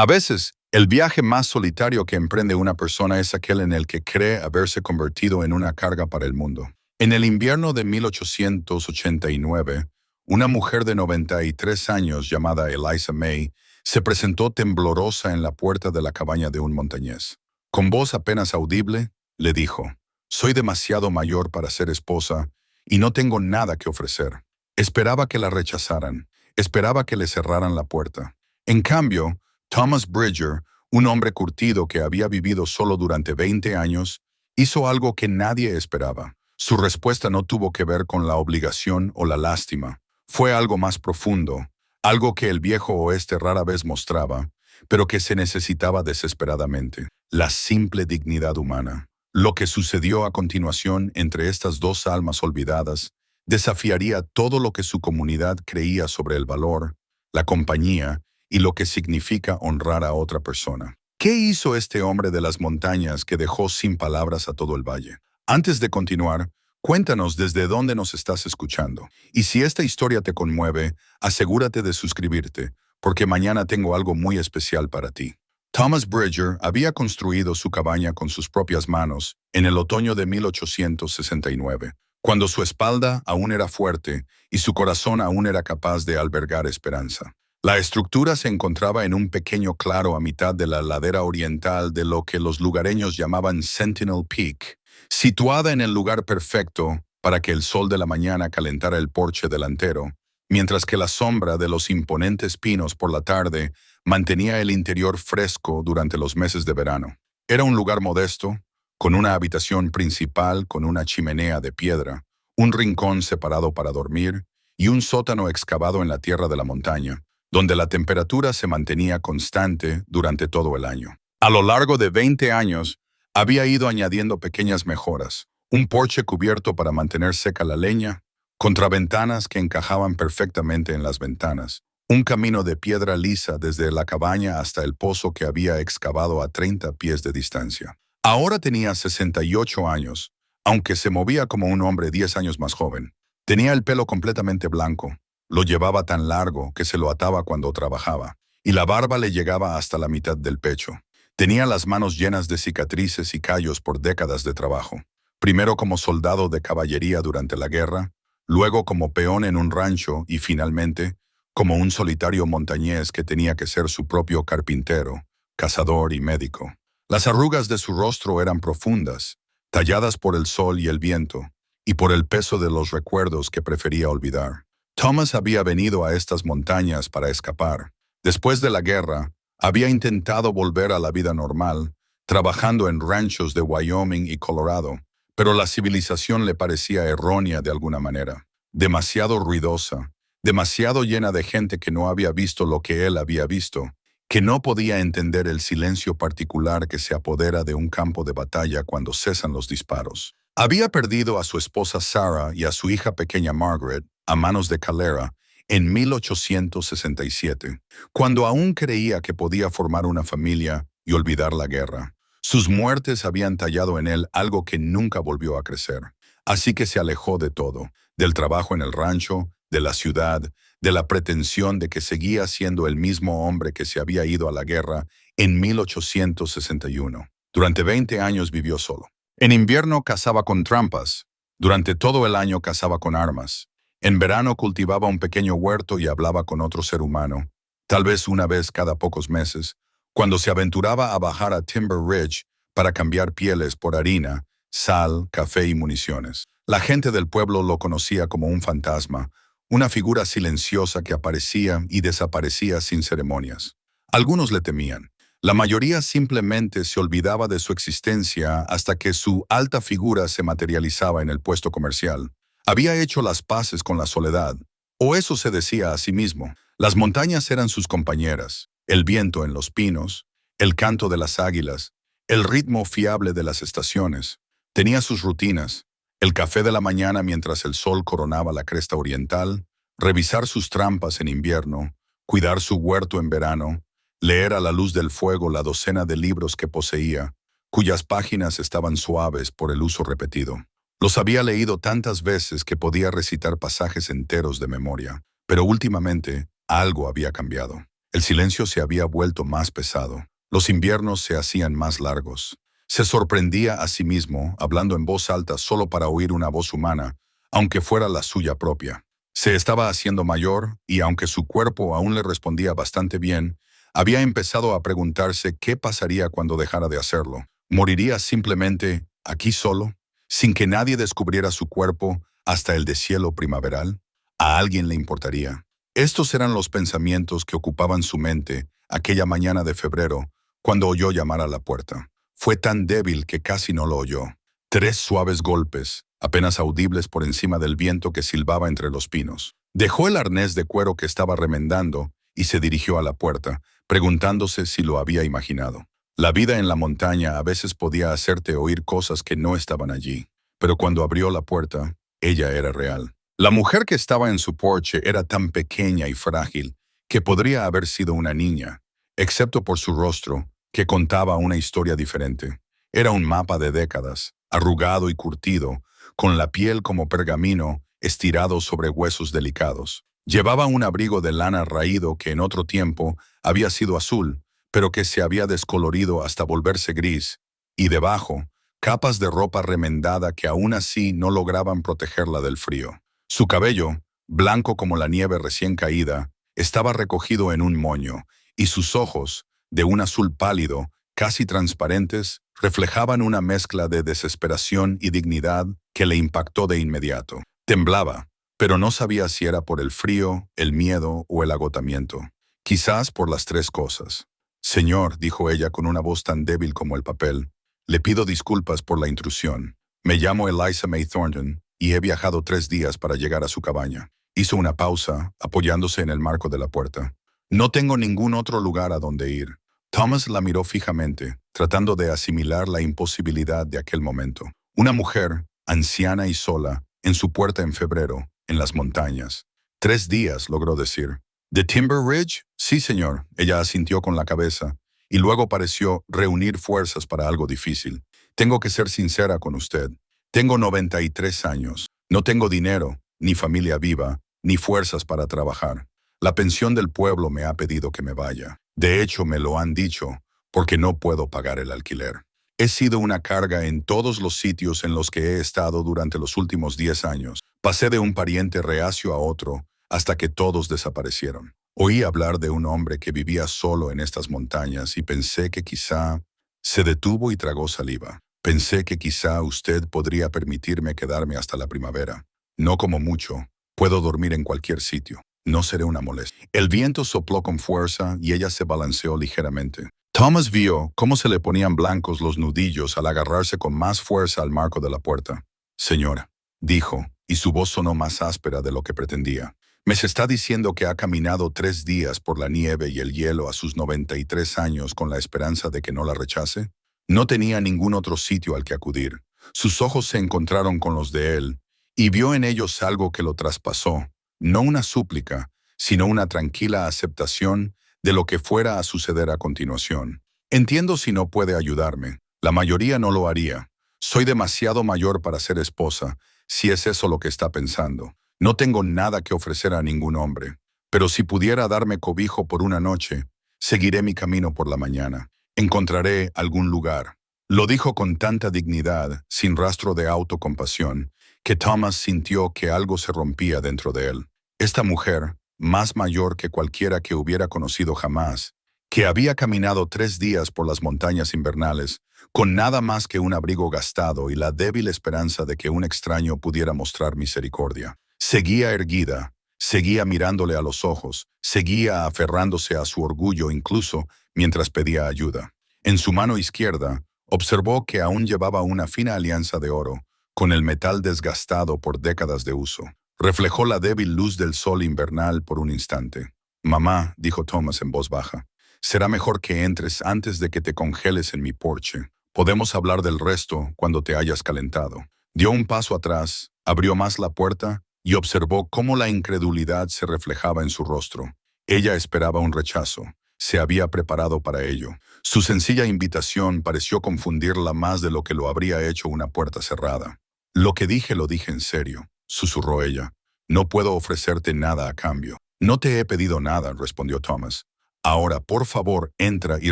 A veces, el viaje más solitario que emprende una persona es aquel en el que cree haberse convertido en una carga para el mundo. En el invierno de 1889, una mujer de 93 años llamada Eliza May se presentó temblorosa en la puerta de la cabaña de un montañés. Con voz apenas audible, le dijo: «Soy demasiado mayor para ser esposa y no tengo nada que ofrecer». Esperaba que la rechazaran, esperaba que le cerraran la puerta. En cambio, Thomas Bridger, un hombre curtido que había vivido solo durante 20 años, hizo algo que nadie esperaba. Su respuesta no tuvo que ver con la obligación o la lástima. Fue algo más profundo, algo que el viejo oeste rara vez mostraba, pero que se necesitaba desesperadamente: la simple dignidad humana. Lo que sucedió a continuación entre estas dos almas olvidadas desafiaría todo lo que su comunidad creía sobre el valor, la compañía y lo que significa honrar a otra persona. ¿Qué hizo este hombre de las montañas que dejó sin palabras a todo el valle? Antes de continuar, cuéntanos desde dónde nos estás escuchando. Y si esta historia te conmueve, asegúrate de suscribirte, porque mañana tengo algo muy especial para ti. Thomas Bridger había construido su cabaña con sus propias manos en el otoño de 1869, cuando su espalda aún era fuerte y su corazón aún era capaz de albergar esperanza. La estructura se encontraba en un pequeño claro a mitad de la ladera oriental de lo que los lugareños llamaban Sentinel Peak, situada en el lugar perfecto para que el sol de la mañana calentara el porche delantero, mientras que la sombra de los imponentes pinos por la tarde mantenía el interior fresco durante los meses de verano. Era un lugar modesto, con una habitación principal con una chimenea de piedra, un rincón separado para dormir y un sótano excavado en la tierra de la montaña, donde la temperatura se mantenía constante durante todo el año. A lo largo de 20 años, había ido añadiendo pequeñas mejoras: un porche cubierto para mantener seca la leña, contraventanas que encajaban perfectamente en las ventanas, un camino de piedra lisa desde la cabaña hasta el pozo que había excavado a 30 pies de distancia. Ahora tenía 68 años, aunque se movía como un hombre 10 años más joven. Tenía el pelo completamente blanco, lo llevaba tan largo que se lo ataba cuando trabajaba, y la barba le llegaba hasta la mitad del pecho. Tenía las manos llenas de cicatrices y callos por décadas de trabajo, primero como soldado de caballería durante la guerra, luego como peón en un rancho y finalmente como un solitario montañés que tenía que ser su propio carpintero, cazador y médico. Las arrugas de su rostro eran profundas, talladas por el sol y el viento, y por el peso de los recuerdos que prefería olvidar. Thomas había venido a estas montañas para escapar. Después de la guerra, había intentado volver a la vida normal, trabajando en ranchos de Wyoming y Colorado, pero la civilización le parecía errónea de alguna manera, demasiado ruidosa, demasiado llena de gente que no había visto lo que él había visto, que no podía entender el silencio particular que se apodera de un campo de batalla cuando cesan los disparos. Había perdido a su esposa Sarah y a su hija pequeña Margaret a manos de Calera en 1867, cuando aún creía que podía formar una familia y olvidar la guerra. Sus muertes habían tallado en él algo que nunca volvió a crecer. Así que se alejó de todo, del trabajo en el rancho, de la ciudad, de la pretensión de que seguía siendo el mismo hombre que se había ido a la guerra en 1861. Durante 20 años vivió solo. En invierno cazaba con trampas. Durante todo el año cazaba con armas. En verano cultivaba un pequeño huerto y hablaba con otro ser humano, tal vez una vez cada pocos meses, cuando se aventuraba a bajar a Timber Ridge para cambiar pieles por harina, sal, café y municiones. La gente del pueblo lo conocía como un fantasma, una figura silenciosa que aparecía y desaparecía sin ceremonias. Algunos le temían. La mayoría simplemente se olvidaba de su existencia hasta que su alta figura se materializaba en el puesto comercial. Había hecho las paces con la soledad, o eso se decía a sí mismo. Las montañas eran sus compañeras, el viento en los pinos, el canto de las águilas, el ritmo fiable de las estaciones. Tenía sus rutinas: el café de la mañana mientras el sol coronaba la cresta oriental, revisar sus trampas en invierno, cuidar su huerto en verano, leer a la luz del fuego la docena de libros que poseía, cuyas páginas estaban suaves por el uso repetido. Los había leído tantas veces que podía recitar pasajes enteros de memoria, pero últimamente algo había cambiado. El silencio se había vuelto más pesado. Los inviernos se hacían más largos. Se sorprendía a sí mismo, hablando en voz alta solo para oír una voz humana, aunque fuera la suya propia. Se estaba haciendo mayor y aunque su cuerpo aún le respondía bastante bien, había empezado a preguntarse qué pasaría cuando dejara de hacerlo. ¿Moriría simplemente aquí solo, sin que nadie descubriera su cuerpo hasta el deshielo primaveral? ¿A alguien le importaría? Estos eran los pensamientos que ocupaban su mente aquella mañana de febrero, cuando oyó llamar a la puerta. Fue tan débil que casi no lo oyó. 3 suaves golpes, apenas audibles por encima del viento que silbaba entre los pinos. Dejó el arnés de cuero que estaba remendando y se dirigió a la puerta, preguntándose si lo había imaginado. La vida en la montaña a veces podía hacerte oír cosas que no estaban allí, pero cuando abrió la puerta, ella era real. La mujer que estaba en su porche era tan pequeña y frágil que podría haber sido una niña, excepto por su rostro, que contaba una historia diferente. Era un mapa de décadas, arrugado y curtido, con la piel como pergamino estirado sobre huesos delicados. Llevaba un abrigo de lana raído que en otro tiempo había sido azul, pero que se había descolorido hasta volverse gris, y debajo, capas de ropa remendada que aún así no lograban protegerla del frío. Su cabello, blanco como la nieve recién caída, estaba recogido en un moño, y sus ojos, de un azul pálido, casi transparentes, reflejaban una mezcla de desesperación y dignidad que le impactó de inmediato. Temblaba, pero no sabía si era por el frío, el miedo o el agotamiento. Quizás por las 3 cosas. «Señor», dijo ella con una voz tan débil como el papel, «le pido disculpas por la intrusión. Me llamo Eliza May Thornton y he viajado 3 días para llegar a su cabaña». Hizo una pausa, apoyándose en el marco de la puerta. «No tengo ningún otro lugar a donde ir». Thomas la miró fijamente, tratando de asimilar la imposibilidad de aquel momento. Una mujer, anciana y sola, en su puerta en febrero, en las montañas. 3 días, logró decir. ¿De Timber Ridge? Sí, señor. Ella asintió con la cabeza, y luego pareció reunir fuerzas para algo difícil. Tengo que ser sincera con usted. Tengo 93 años. No tengo dinero, ni familia viva, ni fuerzas para trabajar. La pensión del pueblo me ha pedido que me vaya. De hecho, me lo han dicho, porque no puedo pagar el alquiler. He sido una carga en todos los sitios en los que he estado durante los últimos 10 años. Pasé de un pariente reacio a otro, hasta que todos desaparecieron. Oí hablar de un hombre que vivía solo en estas montañas y pensé que quizá... Se detuvo y tragó saliva. Pensé que quizá usted podría permitirme quedarme hasta la primavera. No como mucho. Puedo dormir en cualquier sitio. No seré una molestia. El viento sopló con fuerza y ella se balanceó ligeramente. Thomas vio cómo se le ponían blancos los nudillos al agarrarse con más fuerza al marco de la puerta. «Señora», dijo, y su voz sonó más áspera de lo que pretendía. «¿Me se está diciendo que ha caminado 3 días por la nieve y el hielo a sus 93 años con la esperanza de que no la rechace?» No tenía ningún otro sitio al que acudir. Sus ojos se encontraron con los de él, y vio en ellos algo que lo traspasó. No una súplica, sino una tranquila aceptación de lo que fuera a suceder a continuación. «Entiendo si no puede ayudarme. La mayoría no lo haría. Soy demasiado mayor para ser esposa, si es eso lo que está pensando. No tengo nada que ofrecer a ningún hombre. Pero si pudiera darme cobijo por una noche, seguiré mi camino por la mañana. Encontraré algún lugar». Lo dijo con tanta dignidad, sin rastro de autocompasión, que Thomas sintió que algo se rompía dentro de él. Esta mujer, más mayor que cualquiera que hubiera conocido jamás, que había caminado 3 días por las montañas invernales, con nada más que un abrigo gastado y la débil esperanza de que un extraño pudiera mostrar misericordia. Seguía erguida, seguía mirándole a los ojos, seguía aferrándose a su orgullo incluso mientras pedía ayuda. En su mano izquierda, observó que aún llevaba una fina alianza de oro, con el metal desgastado por décadas de uso. Reflejó la débil luz del sol invernal por un instante. «Mamá», dijo Thomas en voz baja, «será mejor que entres antes de que te congeles en mi porche. Podemos hablar del resto cuando te hayas calentado». Dio un paso atrás, abrió más la puerta y observó cómo la incredulidad se reflejaba en su rostro. Ella esperaba un rechazo. Se había preparado para ello. Su sencilla invitación pareció confundirla más de lo que lo habría hecho una puerta cerrada. «Lo que dije lo dije en serio», susurró ella. «No puedo ofrecerte nada a cambio». «No te he pedido nada», respondió Thomas. Ahora, por favor, entra y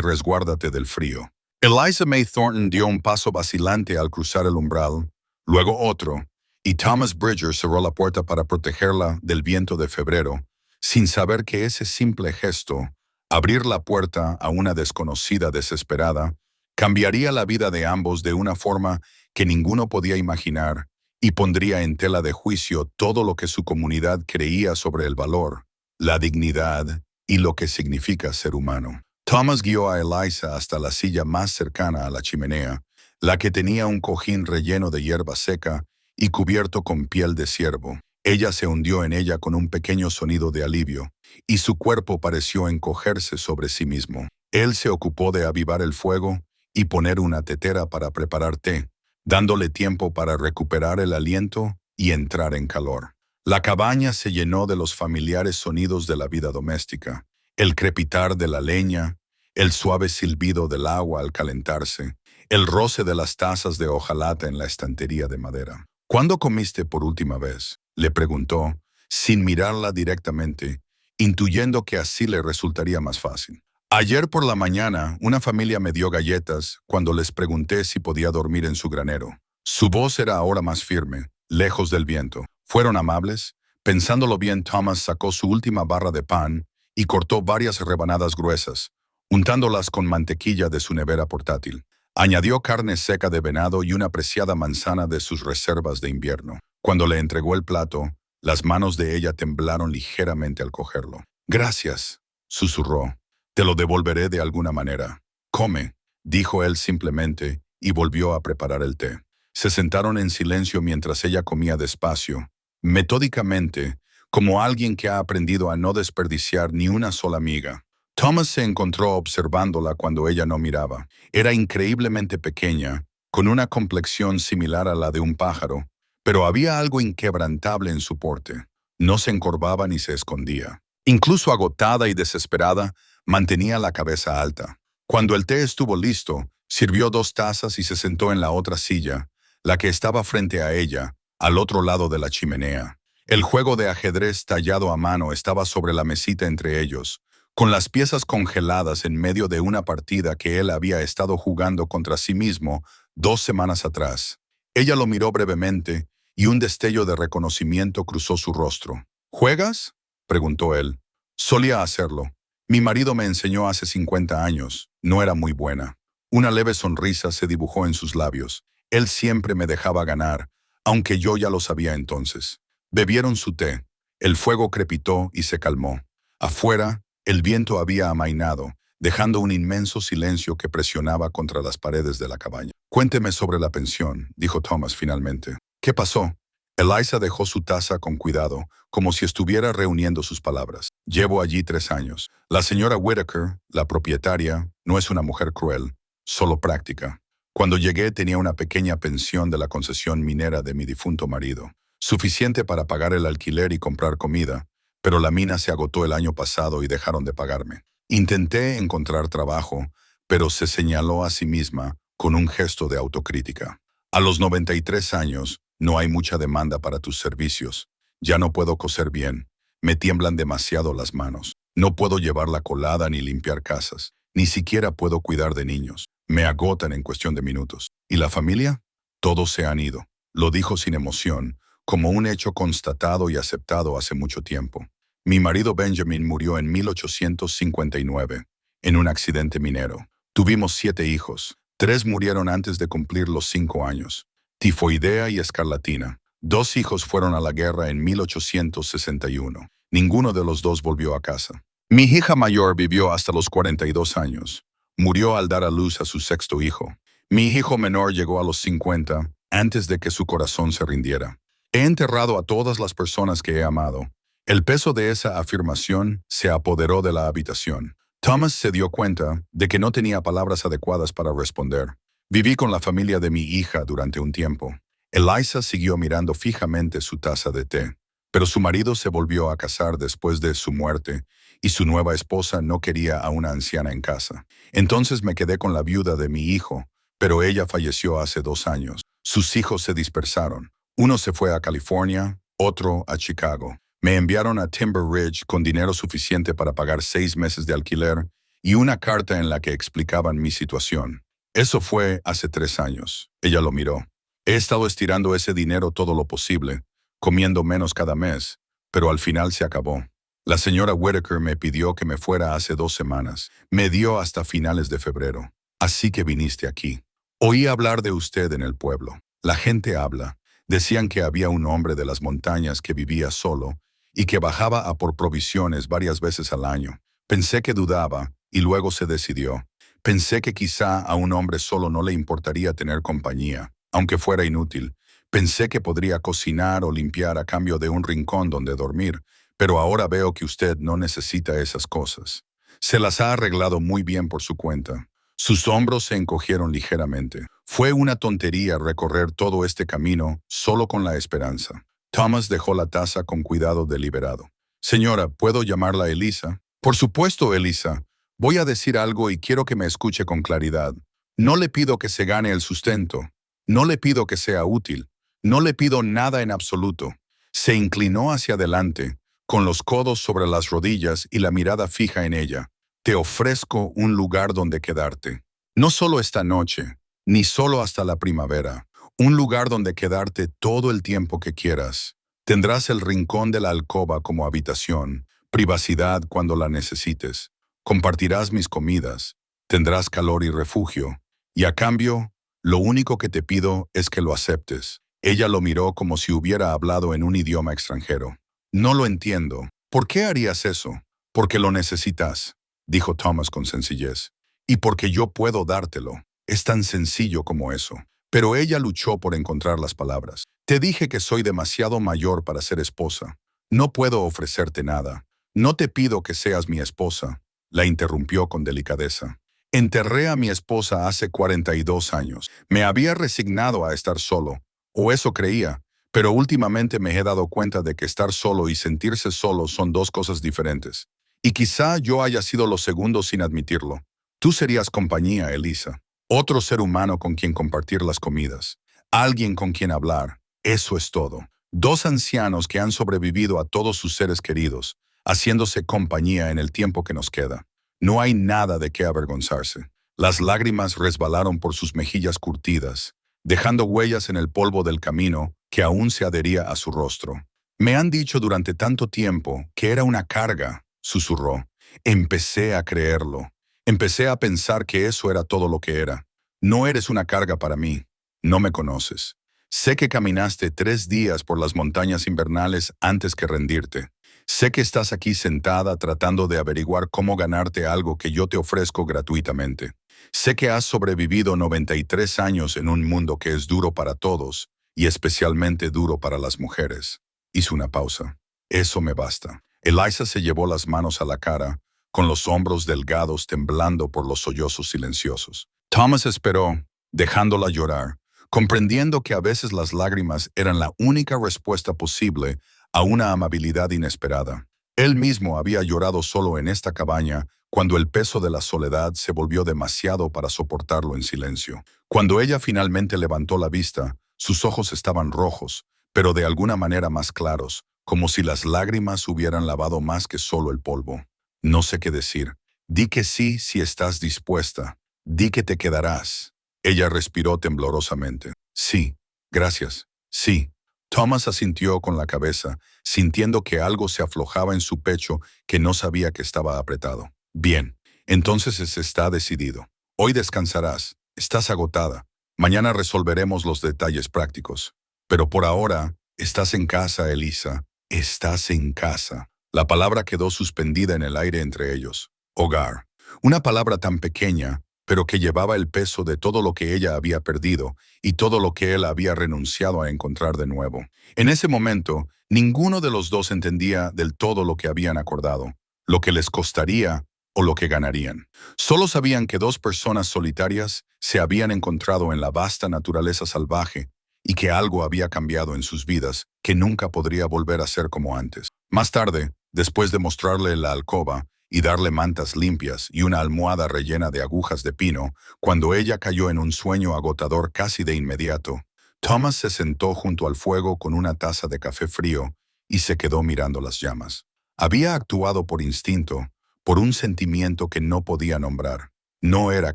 resguárdate del frío. Eliza May Thornton dio un paso vacilante al cruzar el umbral, luego otro, y Thomas Bridger cerró la puerta para protegerla del viento de febrero, sin saber que ese simple gesto, abrir la puerta a una desconocida desesperada, cambiaría la vida de ambos de una forma que ninguno podía imaginar y pondría en tela de juicio todo lo que su comunidad creía sobre el valor, la dignidad y lo que significa ser humano. Thomas guió a Eliza hasta la silla más cercana a la chimenea, la que tenía un cojín relleno de hierba seca y cubierto con piel de ciervo. Ella se hundió en ella con un pequeño sonido de alivio, y su cuerpo pareció encogerse sobre sí mismo. Él se ocupó de avivar el fuego y poner una tetera para preparar té, dándole tiempo para recuperar el aliento y entrar en calor. La cabaña se llenó de los familiares sonidos de la vida doméstica, el crepitar de la leña, el suave silbido del agua al calentarse, el roce de las tazas de hojalata en la estantería de madera. ¿Cuándo comiste por última vez?, le preguntó, sin mirarla directamente, intuyendo que así le resultaría más fácil. Ayer por la mañana, una familia me dio galletas cuando les pregunté si podía dormir en su granero. Su voz era ahora más firme, lejos del viento. ¿Fueron amables? Pensándolo bien, Thomas sacó su última barra de pan y cortó varias rebanadas gruesas, untándolas con mantequilla de su nevera portátil. Añadió carne seca de venado y una preciada manzana de sus reservas de invierno. Cuando le entregó el plato, las manos de ella temblaron ligeramente al cogerlo. «Gracias», susurró. «Te lo devolveré de alguna manera». «Come», dijo él simplemente, y volvió a preparar el té. Se sentaron en silencio mientras ella comía despacio, metódicamente, como alguien que ha aprendido a no desperdiciar ni una sola miga. Thomas se encontró observándola cuando ella no miraba. Era increíblemente pequeña, con una complexión similar a la de un pájaro, pero había algo inquebrantable en su porte. No se encorvaba ni se escondía. Incluso agotada y desesperada, mantenía la cabeza alta. Cuando el té estuvo listo, sirvió 2 tazas y se sentó en la otra silla, la que estaba frente a ella, al otro lado de la chimenea. El juego de ajedrez tallado a mano estaba sobre la mesita entre ellos, con las piezas congeladas en medio de una partida que él había estado jugando contra sí mismo 2 semanas atrás. Ella lo miró brevemente y un destello de reconocimiento cruzó su rostro. «¿Juegas?», preguntó él. «Solía hacerlo. Mi marido me enseñó hace 50 años. No era muy buena». Una leve sonrisa se dibujó en sus labios. Él siempre me dejaba ganar, aunque yo ya lo sabía entonces. Bebieron su té. El fuego crepitó y se calmó. Afuera, el viento había amainado, dejando un inmenso silencio que presionaba contra las paredes de la cabaña. «Cuénteme sobre la pensión», dijo Thomas finalmente. «¿Qué pasó?». Eliza dejó su taza con cuidado, como si estuviera reuniendo sus palabras. «Llevo allí 3 años. La señora Whitaker, la propietaria, no es una mujer cruel, solo práctica. Cuando llegué tenía una pequeña pensión de la concesión minera de mi difunto marido, suficiente para pagar el alquiler y comprar comida, pero la mina se agotó el año pasado y dejaron de pagarme. Intenté encontrar trabajo, pero se señaló a sí misma con un gesto de autocrítica. A los 93 años, no hay mucha demanda para tus servicios. Ya no puedo coser bien. Me tiemblan demasiado las manos. No puedo llevar la colada ni limpiar casas. Ni siquiera puedo cuidar de niños. Me agotan en cuestión de minutos. ¿Y la familia? Todos se han ido. Lo dijo sin emoción, como un hecho constatado y aceptado hace mucho tiempo. Mi marido Benjamin murió en 1859, en un accidente minero. Tuvimos 7 hijos. 3 murieron antes de cumplir los 5 años. Tifoidea y escarlatina. 2 hijos fueron a la guerra en 1861. Ninguno de los 2 volvió a casa. Mi hija mayor vivió hasta los 42 años. Murió al dar a luz a su 6.º hijo. Mi hijo menor llegó a los 50, antes de que su corazón se rindiera. He enterrado a todas las personas que he amado. El peso de esa afirmación se apoderó de la habitación. Thomas se dio cuenta de que no tenía palabras adecuadas para responder. Viví con la familia de mi hija durante un tiempo. Eliza siguió mirando fijamente su taza de té, pero su marido se volvió a casar después de su muerte y su nueva esposa no quería a una anciana en casa. Entonces me quedé con la viuda de mi hijo, pero ella falleció hace 2 años. Sus hijos se dispersaron. Uno se fue a California, otro a Chicago. Me enviaron a Timber Ridge con dinero suficiente para pagar 6 meses de alquiler y una carta en la que explicaban mi situación. Eso fue hace 3 años. Ella lo miró. He estado estirando ese dinero todo lo posible, comiendo menos cada mes, pero al final se acabó. La señora Whitaker me pidió que me fuera hace 2 semanas. Me dio hasta finales de febrero. Así que viniste aquí. Oí hablar de usted en el pueblo. La gente habla. Decían que había un hombre de las montañas que vivía solo y que bajaba a por provisiones varias veces al año. Pensé que dudaba y luego se decidió. Pensé que quizá a un hombre solo no le importaría tener compañía, aunque fuera inútil. Pensé que podría cocinar o limpiar a cambio de un rincón donde dormir, pero ahora veo que usted no necesita esas cosas. Se las ha arreglado muy bien por su cuenta. Sus hombros se encogieron ligeramente. Fue una tontería recorrer todo este camino solo con la esperanza. Thomas dejó la taza con cuidado deliberado. Señora, ¿puedo llamarla Elisa? Por supuesto, Elisa. Voy a decir algo y quiero que me escuche con claridad. No le pido que se gane el sustento. No le pido que sea útil. No le pido nada en absoluto. Se inclinó hacia adelante, con los codos sobre las rodillas y la mirada fija en ella. Te ofrezco un lugar donde quedarte. No solo esta noche, ni solo hasta la primavera. Un lugar donde quedarte todo el tiempo que quieras. Tendrás el rincón de la alcoba como habitación, privacidad cuando la necesites. Compartirás mis comidas, tendrás calor y refugio. Y a cambio, lo único que te pido es que lo aceptes. Ella lo miró como si hubiera hablado en un idioma extranjero. No lo entiendo. ¿Por qué harías eso? Porque lo necesitas, dijo Thomas con sencillez. Y porque yo puedo dártelo. Es tan sencillo como eso. Pero ella luchó por encontrar las palabras. Te dije que soy demasiado mayor para ser esposa. No puedo ofrecerte nada. No te pido que seas mi esposa, la interrumpió con delicadeza. Enterré a mi esposa hace 42 años. Me había resignado a estar solo, o eso creía, pero últimamente me he dado cuenta de que estar solo y sentirse solo son dos cosas diferentes. Y quizá yo haya sido lo segundo sin admitirlo. Tú serías compañía, Elisa. Otro ser humano con quien compartir las comidas. Alguien con quien hablar. Eso es todo. Dos ancianos que han sobrevivido a todos sus seres queridos, haciéndose compañía en el tiempo que nos queda. No hay nada de qué avergonzarse. Las lágrimas resbalaron por sus mejillas curtidas, dejando huellas en el polvo del camino que aún se adhería a su rostro. Me han dicho durante tanto tiempo que era una carga, susurró. Empecé a creerlo. Empecé a pensar que eso era todo lo que era. No eres una carga para mí. No me conoces. Sé que caminaste 3 días por las montañas invernales antes que rendirte. Sé que estás aquí sentada tratando de averiguar cómo ganarte algo que yo te ofrezco gratuitamente. Sé que has sobrevivido 93 años en un mundo que es duro para todos y especialmente duro para las mujeres. Hizo una pausa. Eso me basta. Eliza se llevó las manos a la cara, con los hombros delgados temblando por los sollozos silenciosos. Thomas esperó, dejándola llorar, comprendiendo que a veces las lágrimas eran la única respuesta posible a una amabilidad inesperada. Él mismo había llorado solo en esta cabaña cuando el peso de la soledad se volvió demasiado para soportarlo en silencio. Cuando ella finalmente levantó la vista, sus ojos estaban rojos, pero de alguna manera más claros, como si las lágrimas hubieran lavado más que solo el polvo. No sé qué decir. Di que sí si estás dispuesta. Di que te quedarás. Ella respiró temblorosamente. Sí, gracias. Sí. Thomas asintió con la cabeza, sintiendo que algo se aflojaba en su pecho que no sabía que estaba apretado. Bien, entonces está decidido. Hoy descansarás. Estás agotada. Mañana resolveremos los detalles prácticos. Pero por ahora, estás en casa, Elisa. Estás en casa. La palabra quedó suspendida en el aire entre ellos. Hogar. Una palabra tan pequeña, pero que llevaba el peso de todo lo que ella había perdido y todo lo que él había renunciado a encontrar de nuevo. En ese momento, ninguno de los dos entendía del todo lo que habían acordado, lo que les costaría o lo que ganarían. Solo sabían que dos personas solitarias se habían encontrado en la vasta naturaleza salvaje y que algo había cambiado en sus vidas que nunca podría volver a ser como antes. Más tarde, después de mostrarle la alcoba y darle mantas limpias y una almohada rellena de agujas de pino, cuando ella cayó en un sueño agotador casi de inmediato, Thomas se sentó junto al fuego con una taza de café frío y se quedó mirando las llamas. Había actuado por instinto, por un sentimiento que no podía nombrar. No era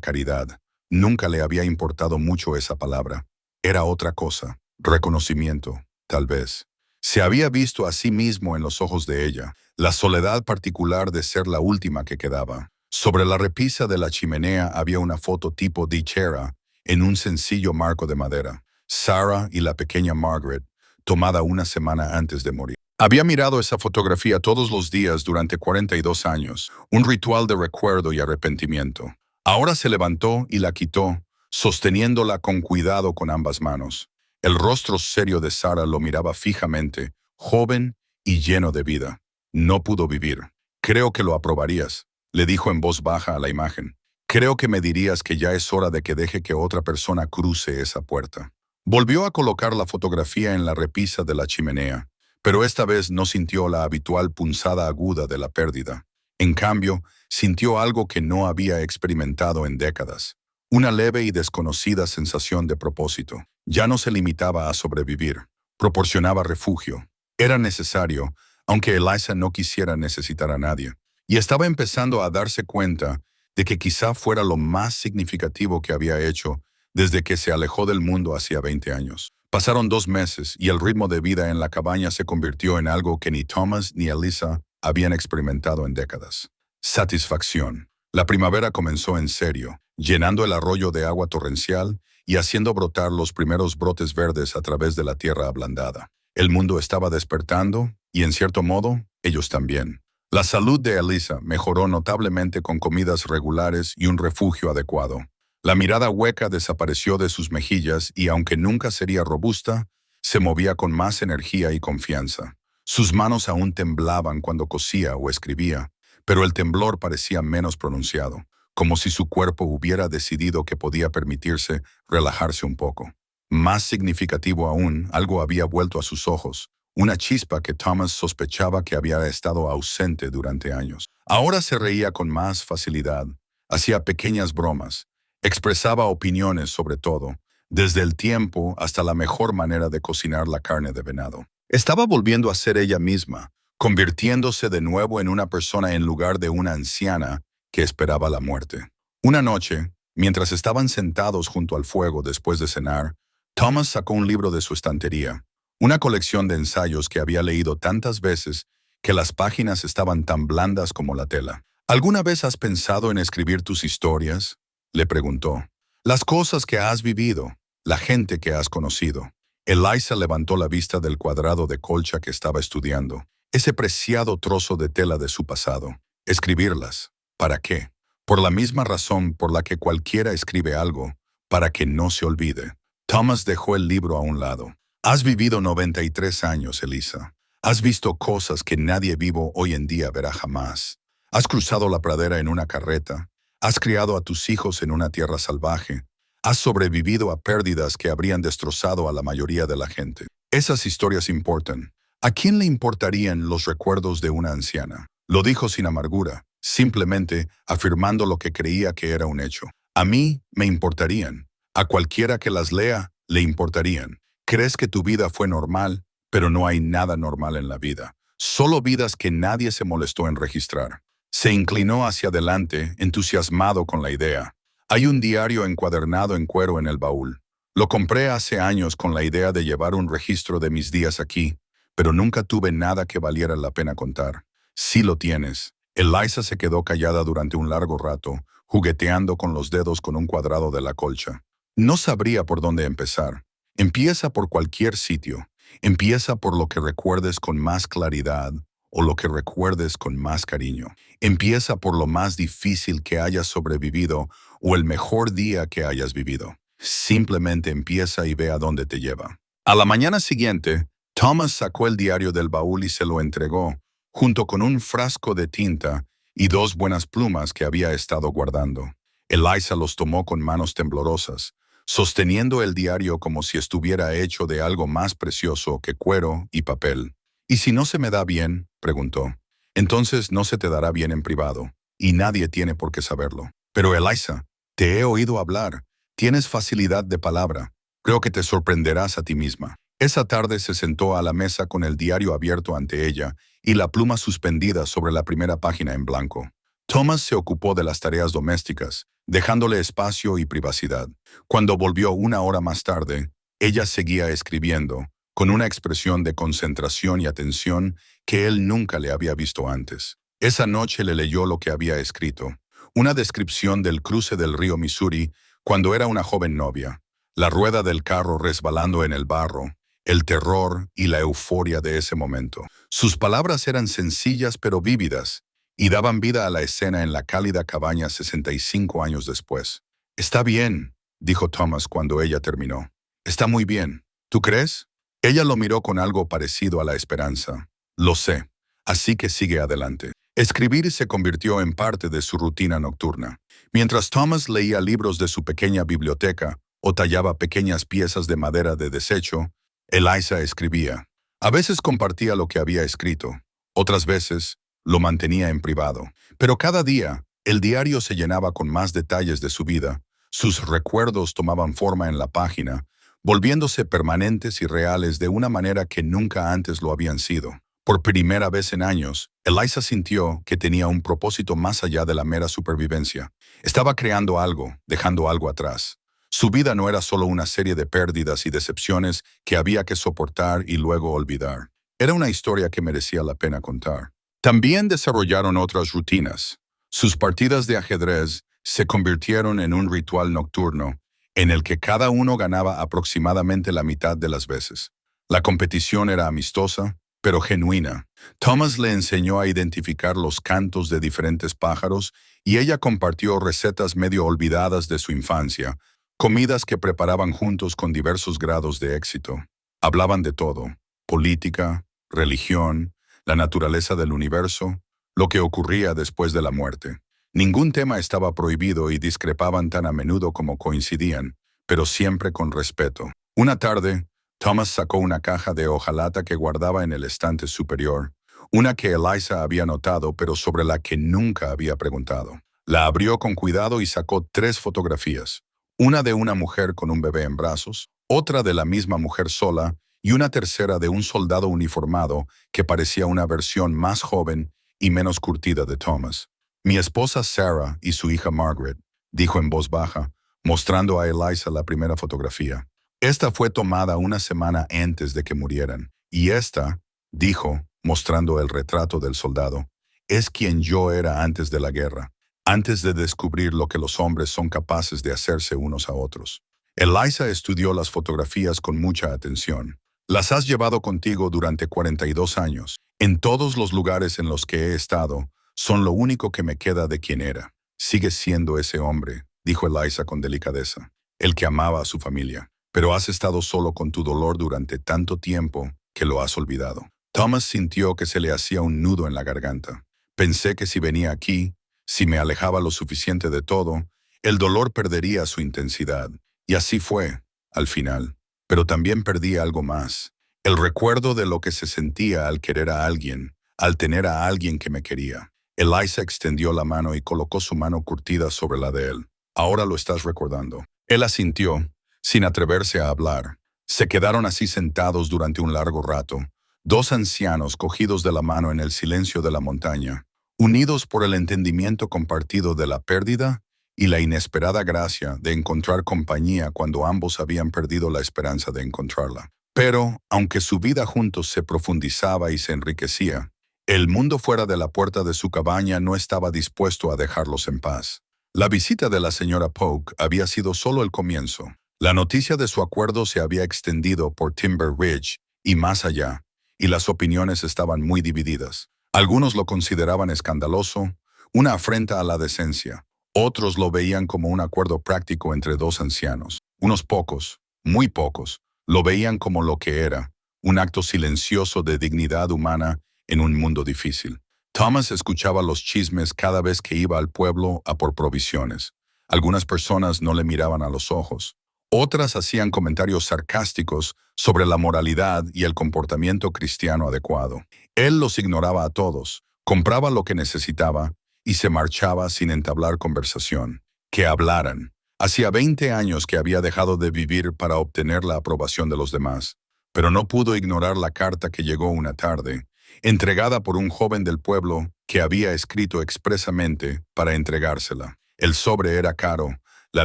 caridad. Nunca le había importado mucho esa palabra. Era otra cosa. Reconocimiento, tal vez. Se había visto a sí mismo en los ojos de ella, la soledad particular de ser la última que quedaba. Sobre la repisa de la chimenea había una foto tipo dichera en un sencillo marco de madera. Sarah y la pequeña Margaret, tomada una semana antes de morir. Había mirado esa fotografía todos los días durante 42 años, un ritual de recuerdo y arrepentimiento. Ahora se levantó y la quitó, sosteniéndola con cuidado con ambas manos. El rostro serio de Sarah lo miraba fijamente, joven y lleno de vida. No pudo vivir. Creo que lo aprobarías, le dijo en voz baja a la imagen. Creo que me dirías que ya es hora de que deje que otra persona cruce esa puerta. Volvió a colocar la fotografía en la repisa de la chimenea, pero esta vez no sintió la habitual punzada aguda de la pérdida. En cambio, sintió algo que no había experimentado en décadas. Una leve y desconocida sensación de propósito. Ya no se limitaba a sobrevivir. Proporcionaba refugio. Era necesario, aunque Eliza no quisiera necesitar a nadie. Y estaba empezando a darse cuenta de que quizá fuera lo más significativo que había hecho desde que se alejó del mundo hacía 20 años. Pasaron 2 meses y el ritmo de vida en la cabaña se convirtió en algo que ni Thomas ni Eliza habían experimentado en décadas. Satisfacción. La primavera comenzó en serio, llenando el arroyo de agua torrencial y haciendo brotar los primeros brotes verdes a través de la tierra ablandada. El mundo estaba despertando y, en cierto modo, ellos también. La salud de Eliza mejoró notablemente con comidas regulares y un refugio adecuado. La mirada hueca desapareció de sus mejillas y, aunque nunca sería robusta, se movía con más energía y confianza. Sus manos aún temblaban cuando cosía o escribía, pero el temblor parecía menos pronunciado, como si su cuerpo hubiera decidido que podía permitirse relajarse un poco. Más significativo aún, algo había vuelto a sus ojos, una chispa que Thomas sospechaba que había estado ausente durante años. Ahora se reía con más facilidad, hacía pequeñas bromas, expresaba opiniones sobre todo, desde el tiempo hasta la mejor manera de cocinar la carne de venado. Estaba volviendo a ser ella misma, convirtiéndose de nuevo en una persona en lugar de una anciana que esperaba la muerte. Una noche, mientras estaban sentados junto al fuego después de cenar, Thomas sacó un libro de su estantería, una colección de ensayos que había leído tantas veces que las páginas estaban tan blandas como la tela. ¿Alguna vez has pensado en escribir tus historias?, le preguntó. Las cosas que has vivido, la gente que has conocido. Eliza levantó la vista del cuadrado de colcha que estaba estudiando, ese preciado trozo de tela de su pasado. Escribirlas. ¿Para qué? Por la misma razón por la que cualquiera escribe algo, para que no se olvide. Thomas dejó el libro a un lado. Has vivido 93 años, Eliza. Has visto cosas que nadie vivo hoy en día verá jamás. Has cruzado la pradera en una carreta. Has criado a tus hijos en una tierra salvaje. Has sobrevivido a pérdidas que habrían destrozado a la mayoría de la gente. Esas historias importan. ¿A quién le importarían los recuerdos de una anciana? Lo dijo sin amargura, simplemente afirmando lo que creía que era un hecho. A mí me importarían. A cualquiera que las lea, le importarían. Crees que tu vida fue normal, pero no hay nada normal en la vida. Solo vidas que nadie se molestó en registrar. Se inclinó hacia adelante, entusiasmado con la idea. Hay un diario encuadernado en cuero en el baúl. Lo compré hace años con la idea de llevar un registro de mis días aquí, pero nunca tuve nada que valiera la pena contar. Sí lo tienes. Eliza se quedó callada durante un largo rato, jugueteando con los dedos con un cuadrado de la colcha. No sabría por dónde empezar. Empieza por cualquier sitio. Empieza por lo que recuerdes con más claridad o lo que recuerdes con más cariño. Empieza por lo más difícil que hayas sobrevivido o el mejor día que hayas vivido. Simplemente empieza y ve a dónde te lleva. A la mañana siguiente, Thomas sacó el diario del baúl y se lo entregó, junto con un frasco de tinta y 2 buenas plumas que había estado guardando. Eliza los tomó con manos temblorosas, sosteniendo el diario como si estuviera hecho de algo más precioso que cuero y papel. ¿Y si no se me da bien?, preguntó. Entonces no se te dará bien en privado, y nadie tiene por qué saberlo. Pero Eliza, te he oído hablar. Tienes facilidad de palabra. Creo que te sorprenderás a ti misma. Esa tarde se sentó a la mesa con el diario abierto ante ella y la pluma suspendida sobre la primera página en blanco. Thomas se ocupó de las tareas domésticas, dejándole espacio y privacidad. Cuando volvió una hora más tarde, ella seguía escribiendo, con una expresión de concentración y atención que él nunca le había visto antes. Esa noche le leyó lo que había escrito, una descripción del cruce del río Missouri cuando era una joven novia, la rueda del carro resbalando en el barro, el terror y la euforia de ese momento. Sus palabras eran sencillas pero vívidas y daban vida a la escena en la cálida cabaña 65 años después. «Está bien», dijo Thomas cuando ella terminó. «Está muy bien. ¿Tú crees?» Ella lo miró con algo parecido a la esperanza. «Lo sé. Así que sigue adelante». Escribir se convirtió en parte de su rutina nocturna. Mientras Thomas leía libros de su pequeña biblioteca o tallaba pequeñas piezas de madera de desecho, Eliza escribía. A veces compartía lo que había escrito, otras veces lo mantenía en privado. Pero cada día, el diario se llenaba con más detalles de su vida, sus recuerdos tomaban forma en la página, volviéndose permanentes y reales de una manera que nunca antes lo habían sido. Por primera vez en años, Eliza sintió que tenía un propósito más allá de la mera supervivencia. Estaba creando algo, dejando algo atrás. Su vida no era solo una serie de pérdidas y decepciones que había que soportar y luego olvidar. Era una historia que merecía la pena contar. También desarrollaron otras rutinas. Sus partidas de ajedrez se convirtieron en un ritual nocturno, en el que cada uno ganaba aproximadamente la mitad de las veces. La competición era amistosa, pero genuina. Thomas le enseñó a identificar los cantos de diferentes pájaros y ella compartió recetas medio olvidadas de su infancia, comidas que preparaban juntos con diversos grados de éxito. Hablaban de todo: política, religión, la naturaleza del universo, lo que ocurría después de la muerte. Ningún tema estaba prohibido y discrepaban tan a menudo como coincidían, pero siempre con respeto. Una tarde, Thomas sacó una caja de hojalata que guardaba en el estante superior, una que Eliza había notado pero sobre la que nunca había preguntado. La abrió con cuidado y sacó 3 fotografías, una de una mujer con un bebé en brazos, otra de la misma mujer sola y una tercera de un soldado uniformado que parecía una versión más joven y menos curtida de Thomas. «Mi esposa Sarah y su hija Margaret», dijo en voz baja, mostrando a Eliza la primera fotografía. «Esta fue tomada una semana antes de que murieran. Y esta», dijo, mostrando el retrato del soldado, «es quien yo era antes de la guerra, antes de descubrir lo que los hombres son capaces de hacerse unos a otros». Eliza estudió las fotografías con mucha atención. «Las has llevado contigo durante 42 años. En todos los lugares en los que he estado, son lo único que me queda de quien era. Sigues siendo ese hombre», dijo Eliza con delicadeza, «el que amaba a su familia. Pero has estado solo con tu dolor durante tanto tiempo que lo has olvidado». Thomas sintió que se le hacía un nudo en la garganta. «Pensé que si venía aquí, si me alejaba lo suficiente de todo, el dolor perdería su intensidad. Y así fue, al final. Pero también perdí algo más. El recuerdo de lo que se sentía al querer a alguien, al tener a alguien que me quería». Eliza extendió la mano y colocó su mano curtida sobre la de él. «Ahora lo estás recordando». Él asintió, sin atreverse a hablar. Se quedaron así sentados durante un largo rato, 2 ancianos cogidos de la mano en el silencio de la montaña, unidos por el entendimiento compartido de la pérdida y la inesperada gracia de encontrar compañía cuando ambos habían perdido la esperanza de encontrarla. Pero, aunque su vida juntos se profundizaba y se enriquecía, el mundo fuera de la puerta de su cabaña no estaba dispuesto a dejarlos en paz. La visita de la señora Polk había sido solo el comienzo. La noticia de su acuerdo se había extendido por Timber Ridge y más allá, y las opiniones estaban muy divididas. Algunos lo consideraban escandaloso, una afrenta a la decencia. Otros lo veían como un acuerdo práctico entre 2 ancianos. Unos pocos, muy pocos, lo veían como lo que era, un acto silencioso de dignidad humana en un mundo difícil. Thomas escuchaba los chismes cada vez que iba al pueblo a por provisiones. Algunas personas no le miraban a los ojos. Otras hacían comentarios sarcásticos sobre la moralidad y el comportamiento cristiano adecuado. Él los ignoraba a todos, compraba lo que necesitaba y se marchaba sin entablar conversación. Que hablaran. Hacía 20 años que había dejado de vivir para obtener la aprobación de los demás. pero no pudo ignorar la carta que llegó una tarde, entregada por un joven del pueblo que había escrito expresamente para entregársela. El sobre era caro, la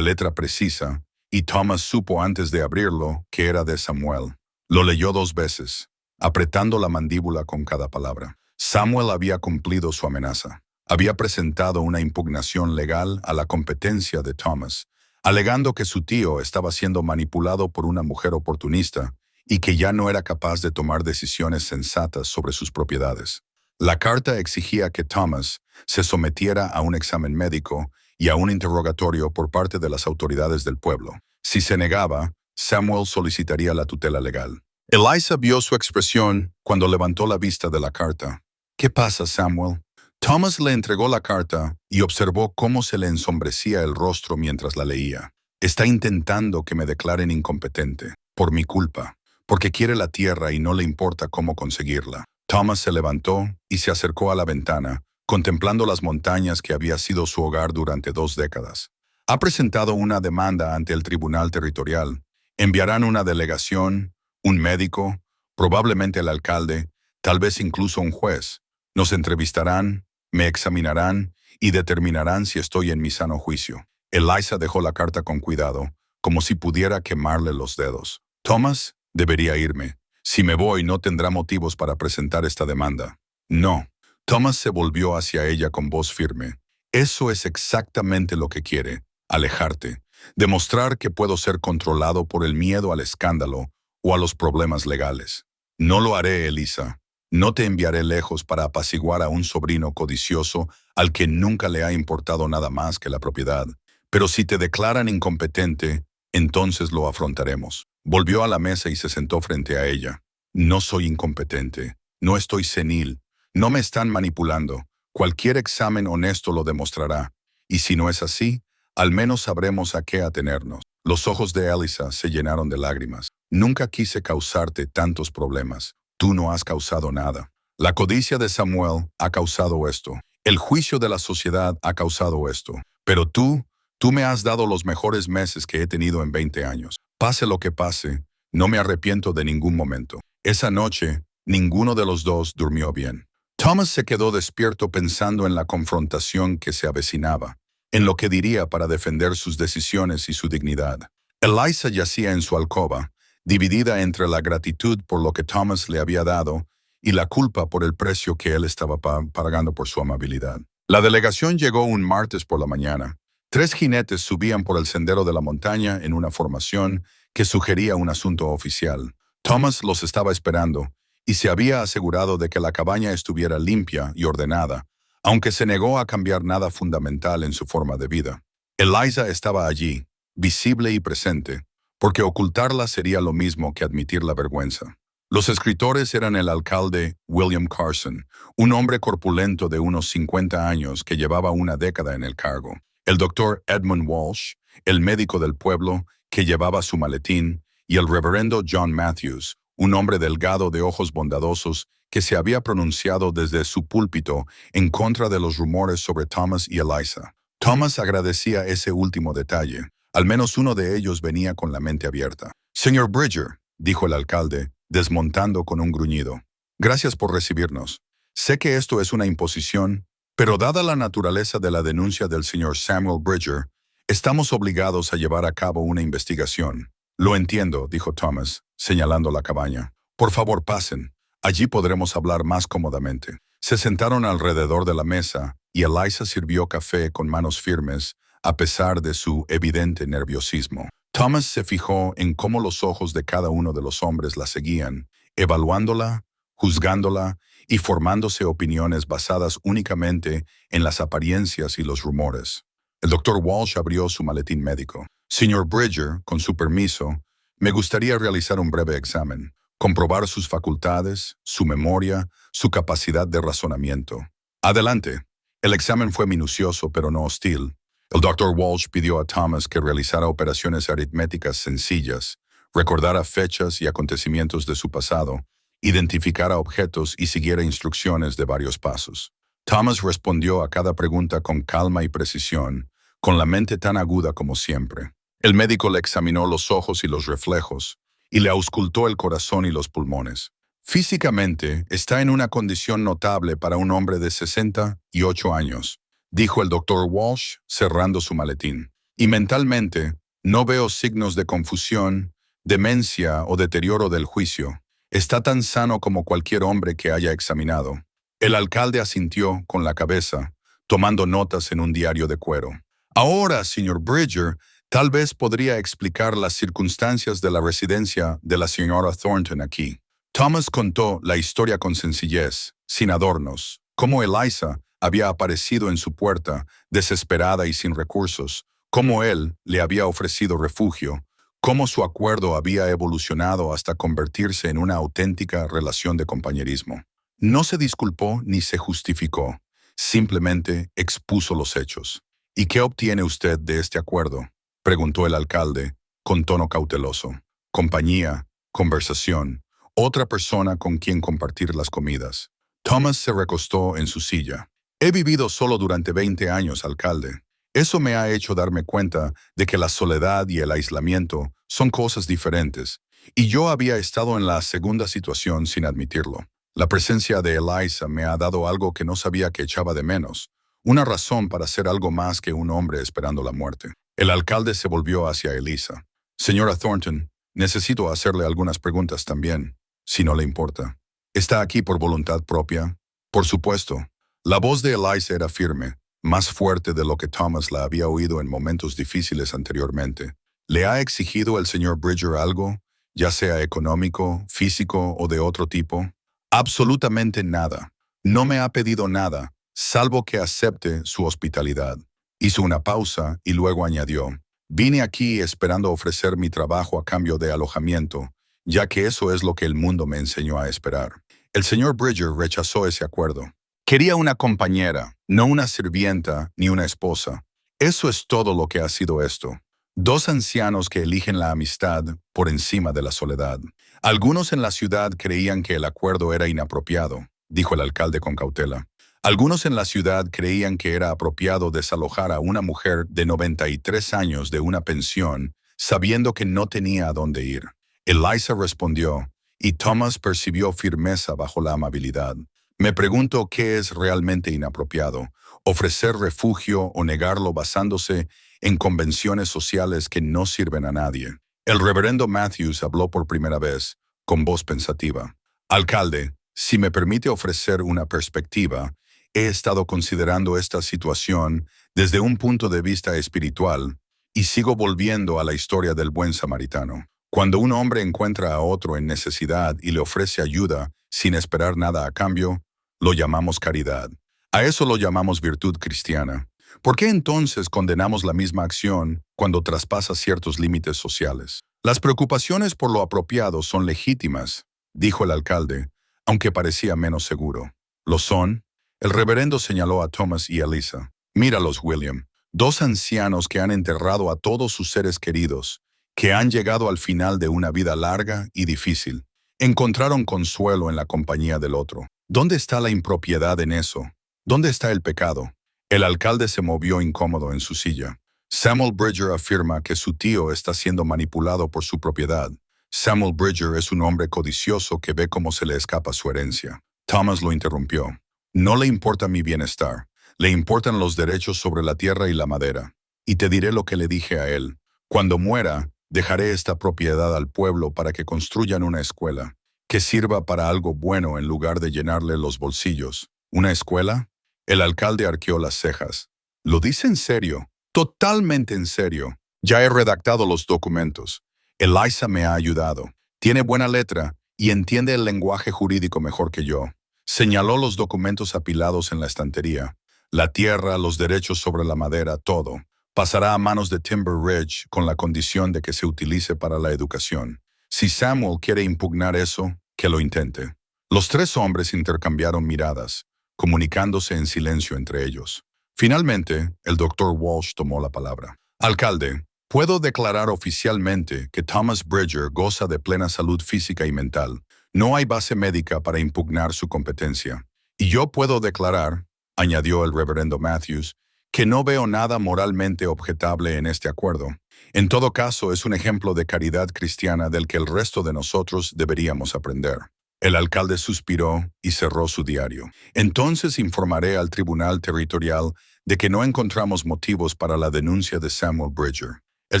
letra precisa, y Thomas supo antes de abrirlo que era de Samuel. Lo leyó 2 veces, apretando la mandíbula con cada palabra. Samuel había cumplido su amenaza. Había presentado una impugnación legal a la competencia de Thomas, alegando que su tío estaba siendo manipulado por una mujer oportunista y que ya no era capaz de tomar decisiones sensatas sobre sus propiedades. La carta exigía que Thomas se sometiera a un examen médico y a un interrogatorio por parte de las autoridades del pueblo. Si se negaba, Samuel solicitaría la tutela legal. Eliza vio su expresión cuando levantó la vista de la carta. ¿Qué pasa, Samuel? Thomas le entregó la carta y observó cómo se le ensombrecía el rostro mientras la leía. Está intentando que me declaren incompetente, por mi culpa, porque quiere la tierra y no le importa cómo conseguirla. Thomas se levantó y se acercó a la ventana, contemplando las montañas que había sido su hogar durante 2 décadas. Ha presentado una demanda ante el Tribunal Territorial. Enviarán una delegación, un médico, probablemente el alcalde, tal vez incluso un juez. Nos entrevistarán, me examinarán y determinarán si estoy en mi sano juicio. Eliza dejó la carta con cuidado, como si pudiera quemarle los dedos. Thomas, debería irme. Si me voy, no tendrá motivos para presentar esta demanda. No. Thomas se volvió hacia ella con voz firme. Eso es exactamente lo que quiere, alejarte, demostrar que puedo ser controlado por el miedo al escándalo o a los problemas legales. No lo haré, Eliza. No te enviaré lejos para apaciguar a un sobrino codicioso al que nunca le ha importado nada más que la propiedad. Pero si te declaran incompetente, entonces lo afrontaremos. Volvió a la mesa y se sentó frente a ella. No soy incompetente. No estoy senil. No me están manipulando. Cualquier examen honesto lo demostrará. Y si no es así, al menos sabremos a qué atenernos. Los ojos de Eliza se llenaron de lágrimas. Nunca quise causarte tantos problemas. Tú no has causado nada. La codicia de Samuel ha causado esto. El juicio de la sociedad ha causado esto. Pero tú me has dado los mejores meses que he tenido en 20 años. Pase lo que pase, no me arrepiento de ningún momento. Esa noche, ninguno de los dos durmió bien. Thomas se quedó despierto pensando en la confrontación que se avecinaba, en lo que diría para defender sus decisiones y su dignidad. Eliza yacía en su alcoba, dividida entre la gratitud por lo que Thomas le había dado y la culpa por el precio que él estaba pagando por su amabilidad. La delegación llegó un martes por la mañana. 3 jinetes subían por el sendero de la montaña en una formación que sugería un asunto oficial. Thomas los estaba esperando y se había asegurado de que la cabaña estuviera limpia y ordenada, aunque se negó a cambiar nada fundamental en su forma de vida. Eliza estaba allí, visible y presente, porque ocultarla sería lo mismo que admitir la vergüenza. Los escritores eran el alcalde William Carson, un hombre corpulento de unos 50 años que llevaba una década en el cargo. El doctor Edmund Walsh, el médico del pueblo, que llevaba su maletín, y el reverendo John Matthews, un hombre delgado de ojos bondadosos que se había pronunciado desde su púlpito en contra de los rumores sobre Thomas y Eliza. Thomas agradecía ese último detalle. Al menos uno de ellos venía con la mente abierta. «Señor Bridger», dijo el alcalde, desmontando con un gruñido. «Gracias por recibirnos. Sé que esto es una imposición, pero dada la naturaleza de la denuncia del señor Samuel Bridger, estamos obligados a llevar a cabo una investigación». «Lo entiendo», dijo Thomas, señalando la cabaña. «Por favor, pasen. Allí podremos hablar más cómodamente». Se sentaron alrededor de la mesa y Eliza sirvió café con manos firmes, a pesar de su evidente nerviosismo. Thomas se fijó en cómo los ojos de cada uno de los hombres la seguían, evaluándola, juzgándola y formándose opiniones basadas únicamente en las apariencias y los rumores. El doctor Walsh abrió su maletín médico. «Señor Bridger, con su permiso, me gustaría realizar un breve examen, comprobar sus facultades, su memoria, su capacidad de razonamiento». «Adelante». El examen fue minucioso pero no hostil. El Dr. Walsh pidió a Thomas que realizara operaciones aritméticas sencillas, recordara fechas y acontecimientos de su pasado, identificara objetos y siguiera instrucciones de varios pasos. Thomas respondió a cada pregunta con calma y precisión, con la mente tan aguda como siempre. El médico le examinó los ojos y los reflejos, y le auscultó el corazón y los pulmones. Físicamente, está en una condición notable para un hombre de 68 años, dijo el doctor Walsh, cerrando su maletín. Y mentalmente, no veo signos de confusión, demencia o deterioro del juicio. Está tan sano como cualquier hombre que haya examinado. El alcalde asintió con la cabeza, tomando notas en un diario de cuero. Ahora, señor Bridger, tal vez podría explicar las circunstancias de la residencia de la señora Thornton aquí. Thomas contó la historia con sencillez, sin adornos, cómo Eliza había aparecido en su puerta, desesperada y sin recursos, cómo él le había ofrecido refugio, cómo su acuerdo había evolucionado hasta convertirse en una auténtica relación de compañerismo. No se disculpó ni se justificó, simplemente expuso los hechos. ¿Y qué obtiene usted de este acuerdo?, preguntó el alcalde, con tono cauteloso. Compañía, conversación, otra persona con quien compartir las comidas. Thomas se recostó en su silla. He vivido solo durante 20 años, alcalde. Eso me ha hecho darme cuenta de que la soledad y el aislamiento son cosas diferentes, y yo había estado en la segunda situación sin admitirlo. La presencia de Eliza me ha dado algo que no sabía que echaba de menos, una razón para ser algo más que un hombre esperando la muerte. El alcalde se volvió hacia Eliza. Señora Thornton, necesito hacerle algunas preguntas también, si no le importa. ¿Está aquí por voluntad propia? Por supuesto. La voz de Eliza era firme, más fuerte de lo que Thomas la había oído en momentos difíciles anteriormente. ¿Le ha exigido el señor Bridger algo, ya sea económico, físico o de otro tipo? Absolutamente nada. No me ha pedido nada, salvo que acepte su hospitalidad. Hizo una pausa y luego añadió, vine aquí esperando ofrecer mi trabajo a cambio de alojamiento, ya que eso es lo que el mundo me enseñó a esperar. El señor Bridger rechazó ese acuerdo. Quería una compañera, no una sirvienta ni una esposa. Eso es todo lo que ha sido esto. Dos ancianos que eligen la amistad por encima de la soledad. Algunos en la ciudad creían que el acuerdo era inapropiado, dijo el alcalde con cautela. Algunos en la ciudad creían que era apropiado desalojar a una mujer de 93 años de una pensión, sabiendo que no tenía a dónde ir. Eliza respondió, y Thomas percibió firmeza bajo la amabilidad. Me pregunto qué es realmente inapropiado, ofrecer refugio o negarlo basándose en convenciones sociales que no sirven a nadie. El reverendo Matthews habló por primera vez, con voz pensativa. Alcalde, si me permite ofrecer una perspectiva, he estado considerando esta situación desde un punto de vista espiritual y sigo volviendo a la historia del buen samaritano. Cuando un hombre encuentra a otro en necesidad y le ofrece ayuda sin esperar nada a cambio, lo llamamos caridad. A eso lo llamamos virtud cristiana. ¿Por qué entonces condenamos la misma acción cuando traspasa ciertos límites sociales? Las preocupaciones por lo apropiado son legítimas, dijo el alcalde, aunque parecía menos seguro. ¿Lo son? El reverendo señaló a Thomas y Eliza. Míralos, William. Dos ancianos que han enterrado a todos sus seres queridos, que han llegado al final de una vida larga y difícil. Encontraron consuelo en la compañía del otro. ¿Dónde está la impropiedad en eso? ¿Dónde está el pecado? El alcalde se movió incómodo en su silla. Samuel Bridger afirma que su tío está siendo manipulado por su propiedad. Samuel Bridger es un hombre codicioso que ve cómo se le escapa su herencia. Thomas lo interrumpió. No le importa mi bienestar. Le importan los derechos sobre la tierra y la madera. Y te diré lo que le dije a él. Cuando muera, dejaré esta propiedad al pueblo para que construyan una escuela, que sirva para algo bueno en lugar de llenarle los bolsillos. ¿Una escuela? El alcalde arqueó las cejas. ¿Lo dice en serio? Totalmente en serio. Ya he redactado los documentos. Eliza me ha ayudado. Tiene buena letra y entiende el lenguaje jurídico mejor que yo. Señaló los documentos apilados en la estantería. La tierra, los derechos sobre la madera, todo. Pasará a manos de Timber Ridge con la condición de que se utilice para la educación. Si Samuel quiere impugnar eso, que lo intente. Los tres hombres intercambiaron miradas, comunicándose en silencio entre ellos. Finalmente, el doctor Walsh tomó la palabra. Alcalde, puedo declarar oficialmente que Thomas Bridger goza de plena salud física y mental. No hay base médica para impugnar su competencia. Y yo puedo declarar, añadió el reverendo Matthews, que no veo nada moralmente objetable en este acuerdo. En todo caso, es un ejemplo de caridad cristiana del que el resto de nosotros deberíamos aprender. El alcalde suspiró y cerró su diario. Entonces informaré al tribunal territorial de que no encontramos motivos para la denuncia de Samuel Bridger. El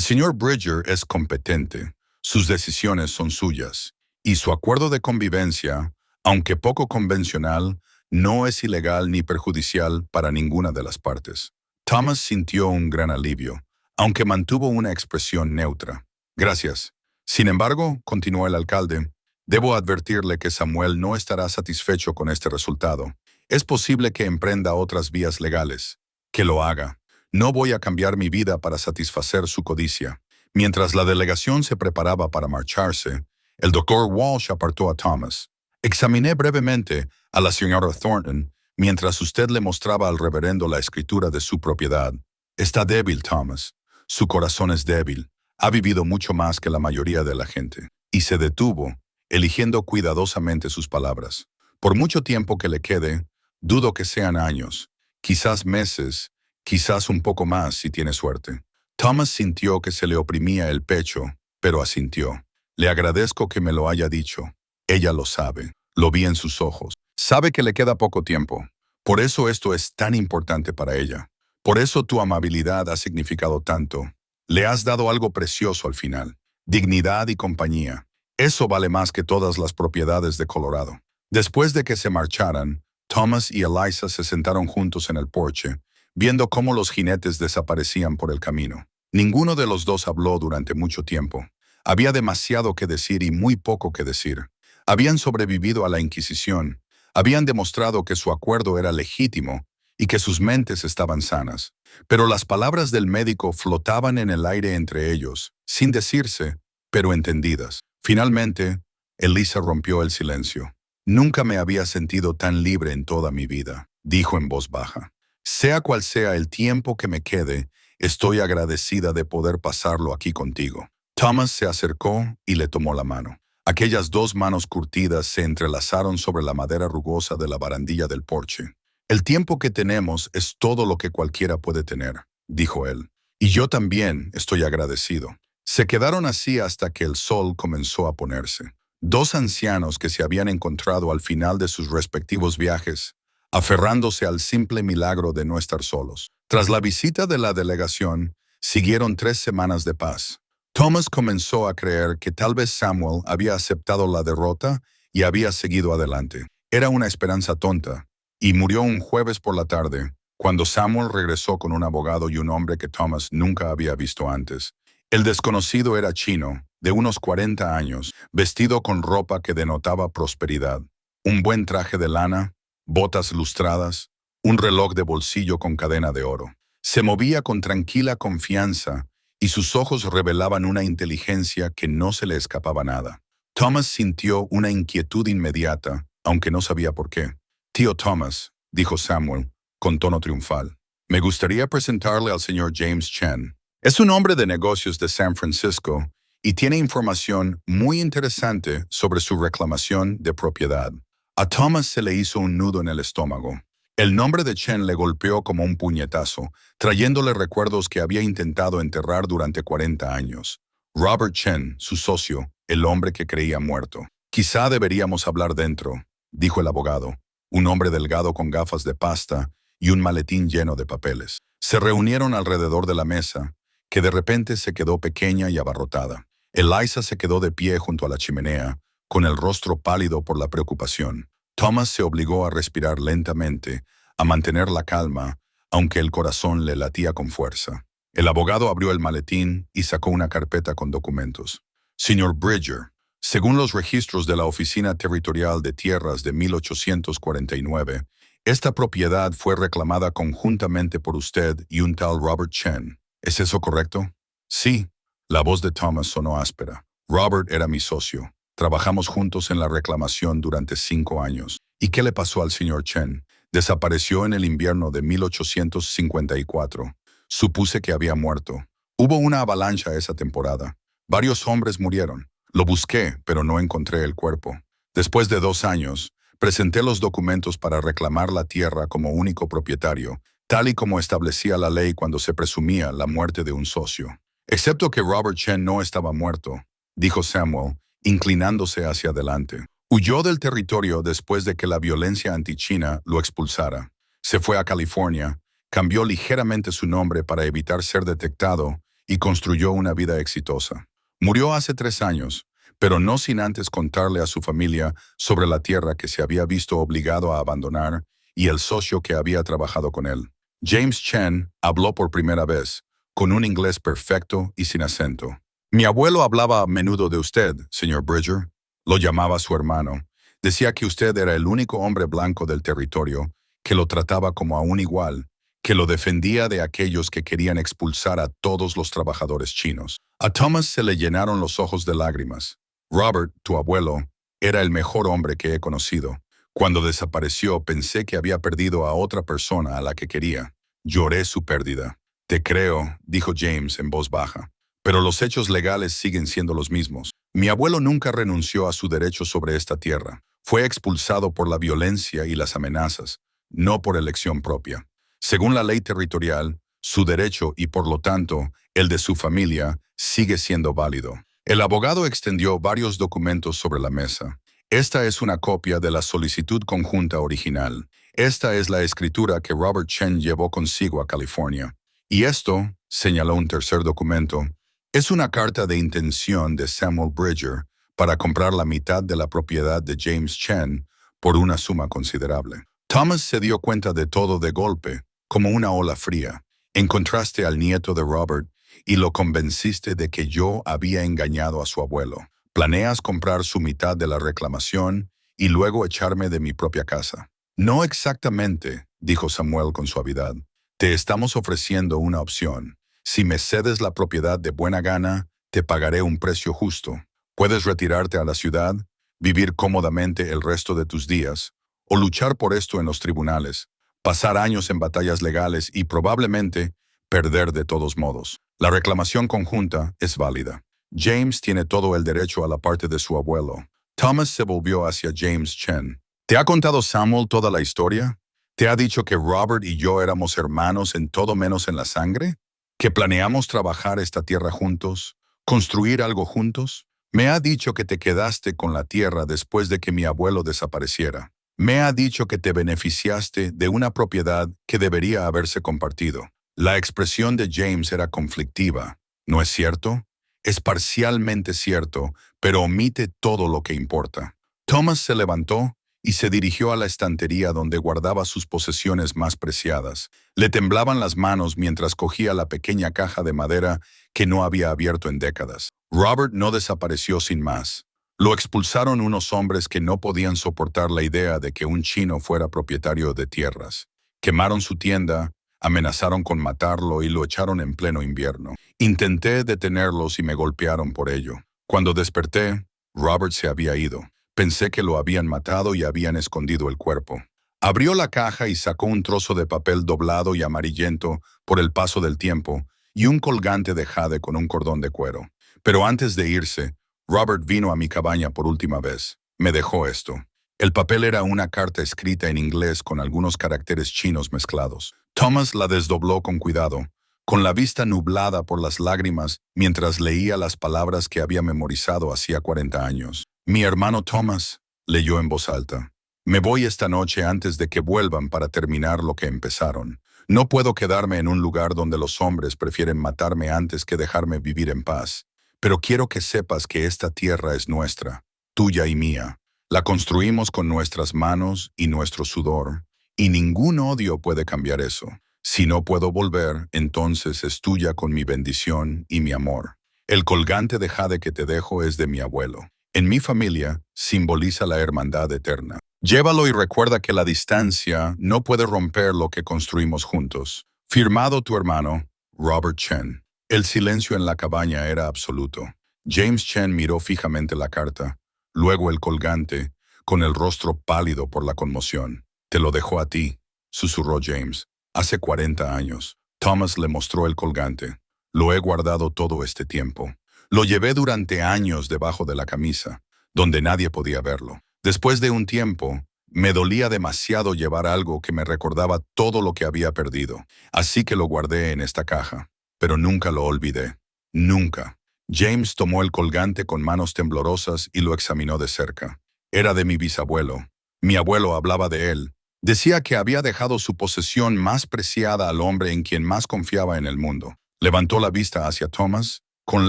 señor Bridger es competente, sus decisiones son suyas, y su acuerdo de convivencia, aunque poco convencional, no es ilegal ni perjudicial para ninguna de las partes. Thomas sintió un gran alivio, aunque mantuvo una expresión neutra. Gracias. Sin embargo, continuó el alcalde, debo advertirle que Samuel no estará satisfecho con este resultado. Es posible que emprenda otras vías legales. Que lo haga. No voy a cambiar mi vida para satisfacer su codicia. Mientras la delegación se preparaba para marcharse, el doctor Walsh apartó a Thomas. Examiné brevemente a la señora Thornton mientras usted le mostraba al reverendo la escritura de su propiedad. Está débil, Thomas. Su corazón es débil. Ha vivido mucho más que la mayoría de la gente. Y se detuvo, eligiendo cuidadosamente sus palabras. Por mucho tiempo que le quede, dudo que sean años, quizás meses, quizás un poco más si tiene suerte. Thomas sintió que se le oprimía el pecho, pero asintió. Le agradezco que me lo haya dicho. Ella lo sabe. Lo vi en sus ojos. Sabe que le queda poco tiempo. Por eso esto es tan importante para ella. Por eso tu amabilidad ha significado tanto. Le has dado algo precioso al final. Dignidad y compañía. Eso vale más que todas las propiedades de Colorado. Después de que se marcharan, Thomas y Eliza se sentaron juntos en el porche, viendo cómo los jinetes desaparecían por el camino. Ninguno de los dos habló durante mucho tiempo. Había demasiado que decir y muy poco que decir. Habían sobrevivido a la Inquisición, habían demostrado que su acuerdo era legítimo y que sus mentes estaban sanas. Pero las palabras del médico flotaban en el aire entre ellos, sin decirse, pero entendidas. Finalmente, Eliza rompió el silencio. Nunca me había sentido tan libre en toda mi vida, dijo en voz baja. Sea cual sea el tiempo que me quede, estoy agradecida de poder pasarlo aquí contigo. Thomas se acercó y le tomó la mano. Aquellas dos manos curtidas se entrelazaron sobre la madera rugosa de la barandilla del porche. El tiempo que tenemos es todo lo que cualquiera puede tener, dijo él. Y yo también estoy agradecido. Se quedaron así hasta que el sol comenzó a ponerse. Dos ancianos que se habían encontrado al final de sus respectivos viajes, aferrándose al simple milagro de no estar solos. Tras la visita de la delegación, siguieron 3 semanas de paz. Thomas comenzó a creer que tal vez Samuel había aceptado la derrota y había seguido adelante. Era una esperanza tonta, y murió un jueves por la tarde, cuando Samuel regresó con un abogado y un hombre que Thomas nunca había visto antes. El desconocido era chino, de unos 40 años, vestido con ropa que denotaba prosperidad. Un buen traje de lana, botas lustradas, un reloj de bolsillo con cadena de oro. Se movía con tranquila confianza y sus ojos revelaban una inteligencia que no se le escapaba nada. Thomas sintió una inquietud inmediata, aunque no sabía por qué. Tío Thomas, dijo Samuel, con tono triunfal, me gustaría presentarle al señor James Chen. Es un hombre de negocios de San Francisco y tiene información muy interesante sobre su reclamación de propiedad. A Thomas se le hizo un nudo en el estómago. El nombre de Chen le golpeó como un puñetazo, trayéndole recuerdos que había intentado enterrar durante 40 años. Robert Chen, su socio, el hombre que creía muerto. Quizá deberíamos hablar dentro, dijo el abogado, un hombre delgado con gafas de pasta y un maletín lleno de papeles. Se reunieron alrededor de la mesa, que de repente se quedó pequeña y abarrotada. Eliza se quedó de pie junto a la chimenea, con el rostro pálido por la preocupación. Thomas se obligó a respirar lentamente, a mantener la calma, aunque el corazón le latía con fuerza. El abogado abrió el maletín y sacó una carpeta con documentos. Señor Bridger, según los registros de la Oficina Territorial de Tierras de 1849, esta propiedad fue reclamada conjuntamente por usted y un tal Robert Chen. ¿Es eso correcto? Sí. La voz de Thomas sonó áspera. Robert era mi socio. Trabajamos juntos en la reclamación durante 5 años. ¿Y qué le pasó al señor Chen? Desapareció en el invierno de 1854. Supuse que había muerto. Hubo una avalancha esa temporada. Varios hombres murieron. Lo busqué, pero no encontré el cuerpo. Después de 2 años, presenté los documentos para reclamar la tierra como único propietario, tal y como establecía la ley cuando se presumía la muerte de un socio. Excepto que Robert Chen no estaba muerto, dijo Samuel, inclinándose hacia adelante. Huyó del territorio después de que la violencia anti-China lo expulsara. Se fue a California, cambió ligeramente su nombre para evitar ser detectado y construyó una vida exitosa. Murió hace 3 años, pero no sin antes contarle a su familia sobre la tierra que se había visto obligado a abandonar y el socio que había trabajado con él. James Chen habló por primera vez, con un inglés perfecto y sin acento. Mi abuelo hablaba a menudo de usted, señor Bridger. Lo llamaba su hermano. Decía que usted era el único hombre blanco del territorio, que lo trataba como a un igual, que lo defendía de aquellos que querían expulsar a todos los trabajadores chinos. A Thomas se le llenaron los ojos de lágrimas. Robert, tu abuelo, era el mejor hombre que he conocido. Cuando desapareció, pensé que había perdido a otra persona a la que quería. Lloré su pérdida. Te creo, dijo James en voz baja. Pero los hechos legales siguen siendo los mismos. Mi abuelo nunca renunció a su derecho sobre esta tierra. Fue expulsado por la violencia y las amenazas, no por elección propia. Según la ley territorial, su derecho y por lo tanto el de su familia sigue siendo válido. El abogado extendió varios documentos sobre la mesa. Esta es una copia de la solicitud conjunta original. Esta es la escritura que Robert Chen llevó consigo a California. Y esto, señaló un tercer documento, es una carta de intención de Samuel Bridger para comprar la mitad de la propiedad de James Chen por una suma considerable. Thomas se dio cuenta de todo de golpe, como una ola fría. Encontraste al nieto de Robert y lo convenciste de que yo había engañado a su abuelo. Planeas comprar su mitad de la reclamación y luego echarme de mi propia casa. No exactamente, dijo Samuel con suavidad. Te estamos ofreciendo una opción. Si me cedes la propiedad de buena gana, te pagaré un precio justo. Puedes retirarte a la ciudad, vivir cómodamente el resto de tus días, o luchar por esto en los tribunales, pasar años en batallas legales y probablemente perder de todos modos. La reclamación conjunta es válida. James tiene todo el derecho a la parte de su abuelo. Thomas se volvió hacia James Chen. ¿Te ha contado Samuel toda la historia? ¿Te ha dicho que Robert y yo éramos hermanos en todo menos en la sangre? ¿Que planeamos trabajar esta tierra juntos? ¿Construir algo juntos? Me ha dicho que te quedaste con la tierra después de que mi abuelo desapareciera. Me ha dicho que te beneficiaste de una propiedad que debería haberse compartido. La expresión de James era conflictiva, ¿no es cierto? Es parcialmente cierto, pero omite todo lo que importa. Thomas se levantó y se dirigió a la estantería donde guardaba sus posesiones más preciadas. Le temblaban las manos mientras cogía la pequeña caja de madera que no había abierto en décadas. Robert no desapareció sin más. Lo expulsaron unos hombres que no podían soportar la idea de que un chino fuera propietario de tierras. Quemaron su tienda, amenazaron con matarlo y lo echaron en pleno invierno. Intenté detenerlos y me golpearon por ello. Cuando desperté, Robert se había ido. Pensé que lo habían matado y habían escondido el cuerpo. Abrió la caja y sacó un trozo de papel doblado y amarillento por el paso del tiempo y un colgante de jade con un cordón de cuero. Pero antes de irse, Robert vino a mi cabaña por última vez. Me dejó esto. El papel era una carta escrita en inglés con algunos caracteres chinos mezclados. Thomas la desdobló con cuidado, con la vista nublada por las lágrimas mientras leía las palabras que había memorizado hacía 40 años. Mi hermano Thomas, leyó en voz alta. Me voy esta noche antes de que vuelvan para terminar lo que empezaron. No puedo quedarme en un lugar donde los hombres prefieren matarme antes que dejarme vivir en paz. Pero quiero que sepas que esta tierra es nuestra, tuya y mía. La construimos con nuestras manos y nuestro sudor, y ningún odio puede cambiar eso. Si no puedo volver, entonces es tuya con mi bendición y mi amor. El colgante de jade que te dejo es de mi abuelo. En mi familia, simboliza la hermandad eterna. Llévalo y recuerda que la distancia no puede romper lo que construimos juntos. Firmado tu hermano, Robert Chen. El silencio en la cabaña era absoluto. James Chen miró fijamente la carta, luego el colgante, con el rostro pálido por la conmoción. Te lo dejó a ti, susurró James. Hace 40 años. Thomas le mostró el colgante. Lo he guardado todo este tiempo. Lo llevé durante años debajo de la camisa, donde nadie podía verlo. Después de un tiempo, me dolía demasiado llevar algo que me recordaba todo lo que había perdido, así que lo guardé en esta caja, pero nunca lo olvidé. Nunca. James tomó el colgante con manos temblorosas y lo examinó de cerca. Era de mi bisabuelo. Mi abuelo hablaba de él. Decía que había dejado su posesión más preciada al hombre en quien más confiaba en el mundo. Levantó la vista hacia Thomas, con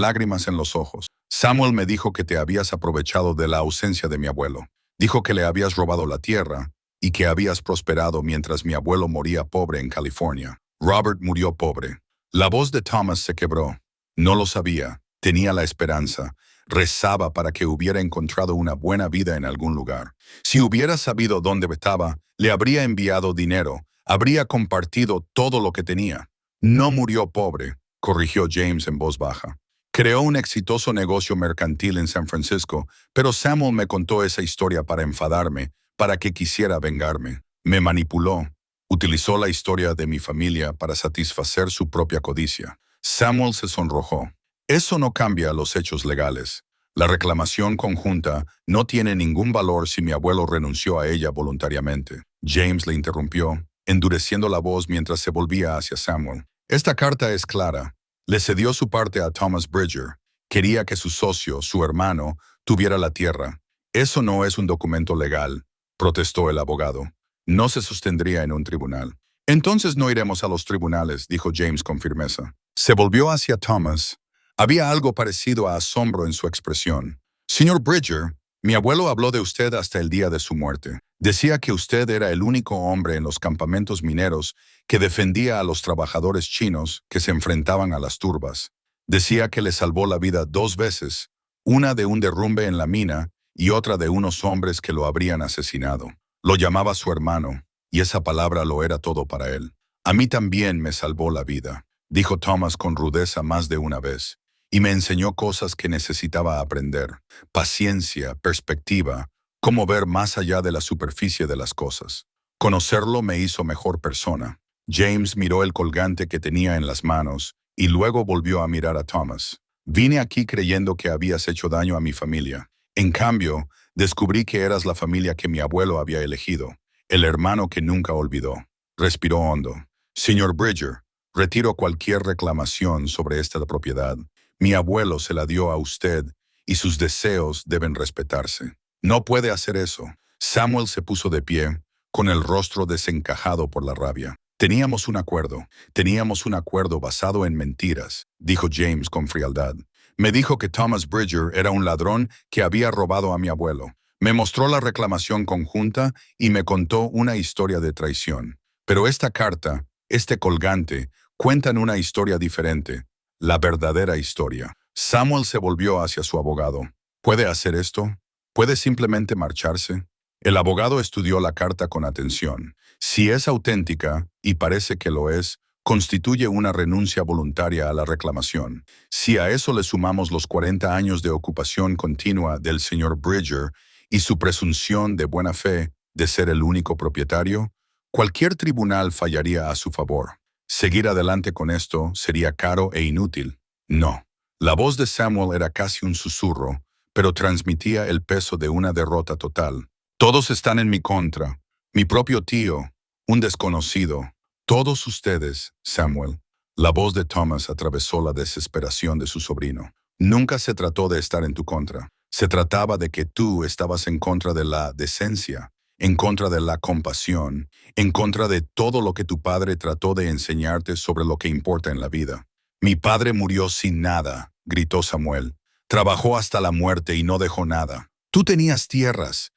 lágrimas en los ojos. Samuel me dijo que te habías aprovechado de la ausencia de mi abuelo. Dijo que le habías robado la tierra y que habías prosperado mientras mi abuelo moría pobre en California. Robert murió pobre. La voz de Thomas se quebró. No lo sabía. Tenía la esperanza. Rezaba para que hubiera encontrado una buena vida en algún lugar. Si hubiera sabido dónde estaba, le habría enviado dinero. Habría compartido todo lo que tenía. No murió pobre, corrigió James en voz baja. Creó un exitoso negocio mercantil en San Francisco, pero Samuel me contó esa historia para enfadarme, para que quisiera vengarme. Me manipuló. Utilizó la historia de mi familia para satisfacer su propia codicia. Samuel se sonrojó. Eso no cambia los hechos legales. La reclamación conjunta no tiene ningún valor si mi abuelo renunció a ella voluntariamente. James le interrumpió, endureciendo la voz mientras se volvía hacia Samuel. Esta carta es clara. Le cedió su parte a Thomas Bridger. Quería que su socio, su hermano, tuviera la tierra. Eso no es un documento legal, protestó el abogado. No se sostendría en un tribunal. Entonces no iremos a los tribunales, dijo James con firmeza. Se volvió hacia Thomas. Había algo parecido a asombro en su expresión. Señor Bridger, mi abuelo habló de usted hasta el día de su muerte. Decía que usted era el único hombre en los campamentos mineros que defendía a los trabajadores chinos que se enfrentaban a las turbas. Decía que le salvó la vida 2 veces, una de un derrumbe en la mina y otra de unos hombres que lo habrían asesinado. Lo llamaba su hermano, y esa palabra lo era todo para él. A mí también me salvó la vida, dijo Thomas con rudeza más de una vez, y me enseñó cosas que necesitaba aprender: paciencia, perspectiva, cómo ver más allá de la superficie de las cosas. Conocerlo me hizo mejor persona. James miró el colgante que tenía en las manos y luego volvió a mirar a Thomas. Vine aquí creyendo que habías hecho daño a mi familia. En cambio, descubrí que eras la familia que mi abuelo había elegido, el hermano que nunca olvidó. Respiró hondo. Señor Bridger, retiro cualquier reclamación sobre esta propiedad. Mi abuelo se la dio a usted y sus deseos deben respetarse. No puede hacer eso. Samuel se puso de pie, con el rostro desencajado por la rabia. Teníamos un acuerdo basado en mentiras, dijo James con frialdad. Me dijo que Thomas Bridger era un ladrón que había robado a mi abuelo. Me mostró la reclamación conjunta y me contó una historia de traición. Pero esta carta, este colgante, cuentan una historia diferente, la verdadera historia. Samuel se volvió hacia su abogado. ¿Puede hacer esto? ¿Puede simplemente marcharse? El abogado estudió la carta con atención. Si es auténtica, y parece que lo es, constituye una renuncia voluntaria a la reclamación. Si a eso le sumamos los 40 años de ocupación continua del señor Bridger y su presunción de buena fe de ser el único propietario, cualquier tribunal fallaría a su favor. Seguir adelante con esto sería caro e inútil. No. La voz de Samuel era casi un susurro, pero transmitía el peso de una derrota total. Todos están en mi contra. Mi propio tío, un desconocido. Todos ustedes, Samuel. La voz de Thomas atravesó la desesperación de su sobrino. Nunca se trató de estar en tu contra. Se trataba de que tú estabas en contra de la decencia, en contra de la compasión, en contra de todo lo que tu padre trató de enseñarte sobre lo que importa en la vida. Mi padre murió sin nada, gritó Samuel. Trabajó hasta la muerte y no dejó nada. Tú tenías tierras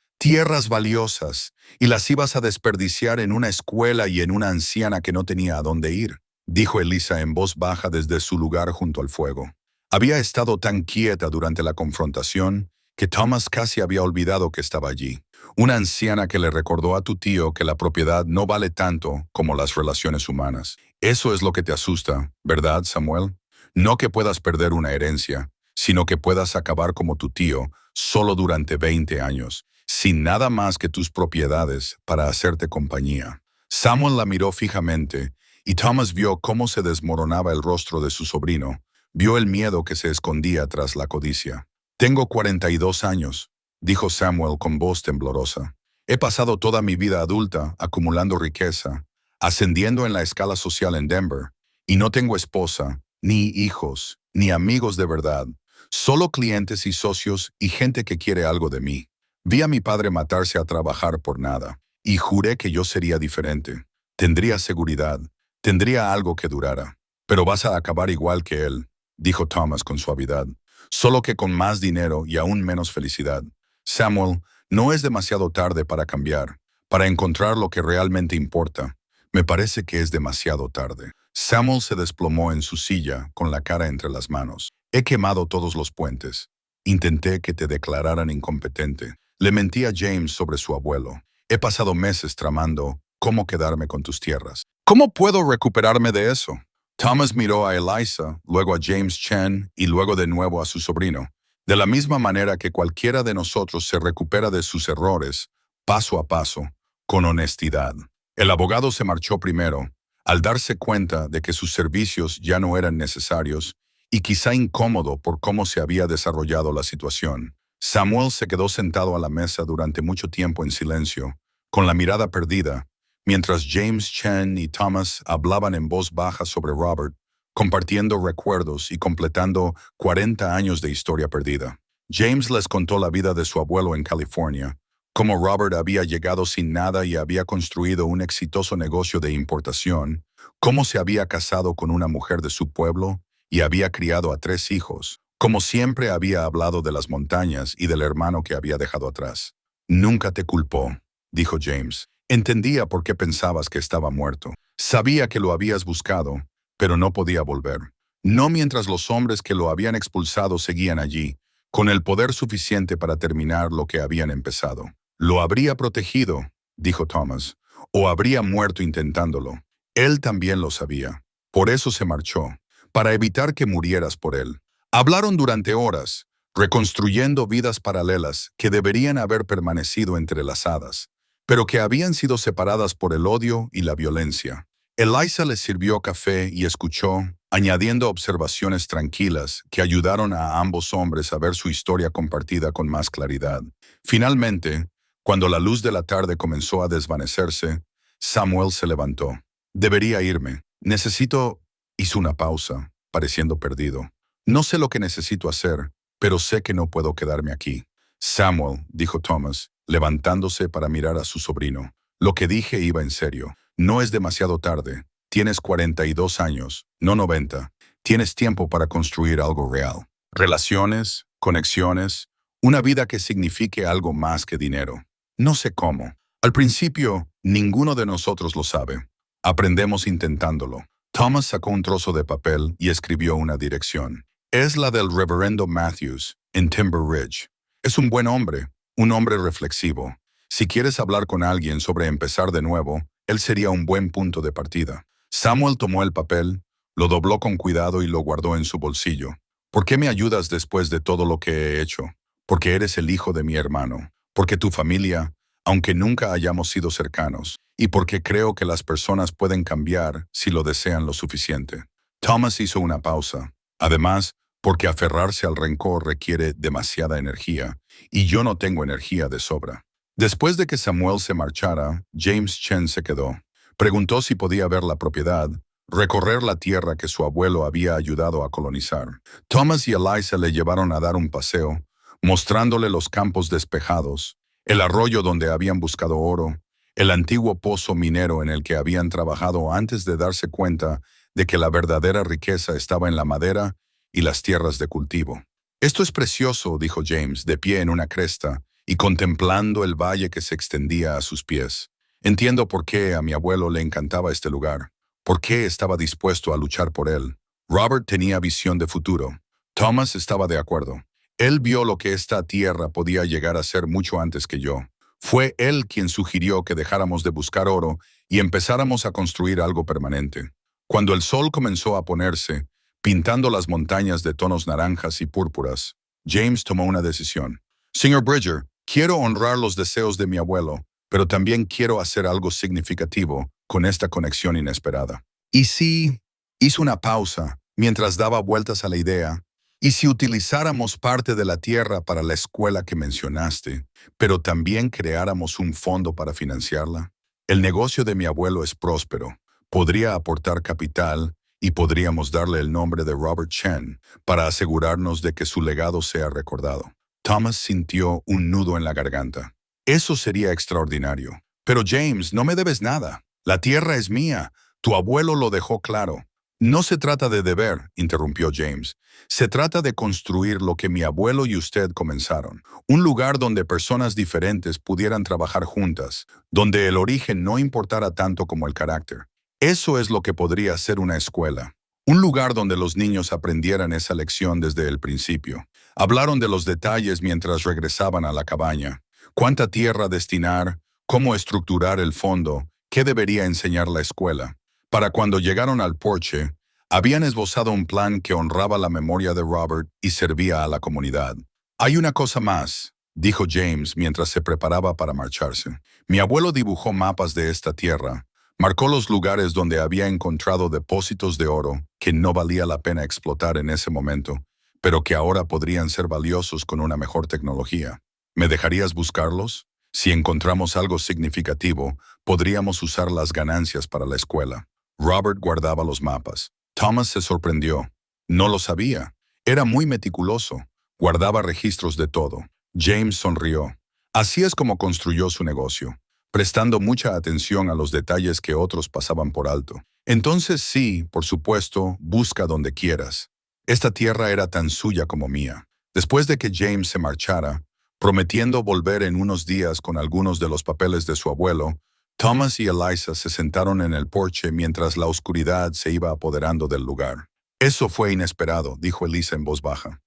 valiosas, y las ibas a desperdiciar en una escuela y en una anciana que no tenía a dónde ir, dijo Elisa en voz baja desde su lugar junto al fuego. Había estado tan quieta durante la confrontación que Thomas casi había olvidado que estaba allí. Una anciana que le recordó a tu tío que la propiedad no vale tanto como las relaciones humanas. Eso es lo que te asusta, ¿verdad, Samuel? No que puedas perder una herencia, sino que puedas acabar como tu tío solo durante 20 años, sin nada más que tus propiedades para hacerte compañía. Samuel la miró fijamente, y Thomas vio cómo se desmoronaba el rostro de su sobrino. Vio el miedo que se escondía tras la codicia. Tengo 42 años, dijo Samuel con voz temblorosa. He pasado toda mi vida adulta acumulando riqueza, ascendiendo en la escala social en Denver, y no tengo esposa, ni hijos, ni amigos de verdad, solo clientes y socios y gente que quiere algo de mí. Vi a mi padre matarse a trabajar por nada, y juré que yo sería diferente. Tendría seguridad, tendría algo que durara. Pero vas a acabar igual que él, dijo Thomas con suavidad, solo que con más dinero y aún menos felicidad. Samuel, no es demasiado tarde para cambiar, para encontrar lo que realmente importa. Me parece que es demasiado tarde. Samuel se desplomó en su silla con la cara entre las manos. He quemado todos los puentes. Intenté que te declararan incompetente. Le mentí a James sobre su abuelo. He pasado meses tramando cómo quedarme con tus tierras. ¿Cómo puedo recuperarme de eso? Thomas miró a Eliza, luego a James Chen y luego de nuevo a su sobrino. De la misma manera que cualquiera de nosotros se recupera de sus errores, paso a paso, con honestidad. El abogado se marchó primero, al darse cuenta de que sus servicios ya no eran necesarios y quizá incómodo por cómo se había desarrollado la situación. Samuel se quedó sentado a la mesa durante mucho tiempo en silencio, con la mirada perdida, mientras James Chen y Thomas hablaban en voz baja sobre Robert, compartiendo recuerdos y completando 40 años de historia perdida. James les contó la vida de su abuelo en California, cómo Robert había llegado sin nada y había construido un exitoso negocio de importación, cómo se había casado con una mujer de su pueblo y había criado a 3 hijos, como siempre había hablado de las montañas y del hermano que había dejado atrás. Nunca te culpó, dijo James. Entendía por qué pensabas que estaba muerto. Sabía que lo habías buscado, pero no podía volver. No mientras los hombres que lo habían expulsado seguían allí, con el poder suficiente para terminar lo que habían empezado. Lo habría protegido, dijo Thomas, o habría muerto intentándolo. Él también lo sabía. Por eso se marchó, para evitar que murieras por él. Hablaron durante horas, reconstruyendo vidas paralelas que deberían haber permanecido entrelazadas, pero que habían sido separadas por el odio y la violencia. Eliza les sirvió café y escuchó, añadiendo observaciones tranquilas que ayudaron a ambos hombres a ver su historia compartida con más claridad. Finalmente, cuando la luz de la tarde comenzó a desvanecerse, Samuel se levantó. Debería irme. Necesito... Hizo una pausa, pareciendo perdido. No sé lo que necesito hacer, pero sé que no puedo quedarme aquí. Samuel, dijo Thomas, levantándose para mirar a su sobrino. Lo que dije iba en serio. No es demasiado tarde. Tienes 42 años, no 90. Tienes tiempo para construir algo real. Relaciones, conexiones, una vida que signifique algo más que dinero. No sé cómo. Al principio, ninguno de nosotros lo sabe. Aprendemos intentándolo. Thomas sacó un trozo de papel y escribió una dirección. Es la del reverendo Matthews, en Timber Ridge. Es un buen hombre, un hombre reflexivo. Si quieres hablar con alguien sobre empezar de nuevo, él sería un buen punto de partida. Samuel tomó el papel, lo dobló con cuidado y lo guardó en su bolsillo. ¿Por qué me ayudas después de todo lo que he hecho? Porque eres el hijo de mi hermano. Porque tu familia, aunque nunca hayamos sido cercanos, y porque creo que las personas pueden cambiar si lo desean lo suficiente. Thomas hizo una pausa. Además, porque aferrarse al rencor requiere demasiada energía, y yo no tengo energía de sobra. Después de que Samuel se marchara, James Chen se quedó. Preguntó si podía ver la propiedad, recorrer la tierra que su abuelo había ayudado a colonizar. Thomas y Eliza le llevaron a dar un paseo, mostrándole los campos despejados, el arroyo donde habían buscado oro, el antiguo pozo minero en el que habían trabajado antes de darse cuenta de que la verdadera riqueza estaba en la madera y las tierras de cultivo. Esto es precioso, dijo James, de pie en una cresta y contemplando el valle que se extendía a sus pies. Entiendo por qué a mi abuelo le encantaba este lugar, por qué estaba dispuesto a luchar por él. Robert tenía visión de futuro. Thomas estaba de acuerdo. Él vio lo que esta tierra podía llegar a ser mucho antes que yo. Fue él quien sugirió que dejáramos de buscar oro y empezáramos a construir algo permanente. Cuando el sol comenzó a ponerse, pintando las montañas de tonos naranjas y púrpuras, James tomó una decisión. Señor Bridger, quiero honrar los deseos de mi abuelo, pero también quiero hacer algo significativo con esta conexión inesperada. ¿Y si...? Hizo una pausa mientras daba vueltas a la idea. ¿Y si utilizáramos parte de la tierra para la escuela que mencionaste, pero también creáramos un fondo para financiarla? El negocio de mi abuelo es próspero. Podría aportar capital y podríamos darle el nombre de Robert Chen para asegurarnos de que su legado sea recordado. Thomas sintió un nudo en la garganta. Eso sería extraordinario. Pero James, no me debes nada. La tierra es mía. Tu abuelo lo dejó claro. No se trata de deber, interrumpió James. Se trata de construir lo que mi abuelo y usted comenzaron. Un lugar donde personas diferentes pudieran trabajar juntas, donde el origen no importara tanto como el carácter. Eso es lo que podría ser una escuela. Un lugar donde los niños aprendieran esa lección desde el principio. Hablaron de los detalles mientras regresaban a la cabaña. ¿Cuánta tierra destinar? ¿Cómo estructurar el fondo? ¿Qué debería enseñar la escuela? Para cuando llegaron al porche, habían esbozado un plan que honraba la memoria de Robert y servía a la comunidad. Hay una cosa más, dijo James mientras se preparaba para marcharse. Mi abuelo dibujó mapas de esta tierra. Marcó los lugares donde había encontrado depósitos de oro que no valía la pena explotar en ese momento, pero que ahora podrían ser valiosos con una mejor tecnología. ¿Me dejarías buscarlos? Si encontramos algo significativo, podríamos usar las ganancias para la escuela. Robert guardaba los mapas. Thomas se sorprendió. No lo sabía. Era muy meticuloso. Guardaba registros de todo. James sonrió. Así es como construyó su negocio, prestando mucha atención a los detalles que otros pasaban por alto. Entonces sí, por supuesto, busca donde quieras. Esta tierra era tan suya como mía. Después de que James se marchara, prometiendo volver en unos días con algunos de los papeles de su abuelo, Thomas y Eliza se sentaron en el porche mientras la oscuridad se iba apoderando del lugar. Eso fue inesperado, dijo Eliza en voz baja.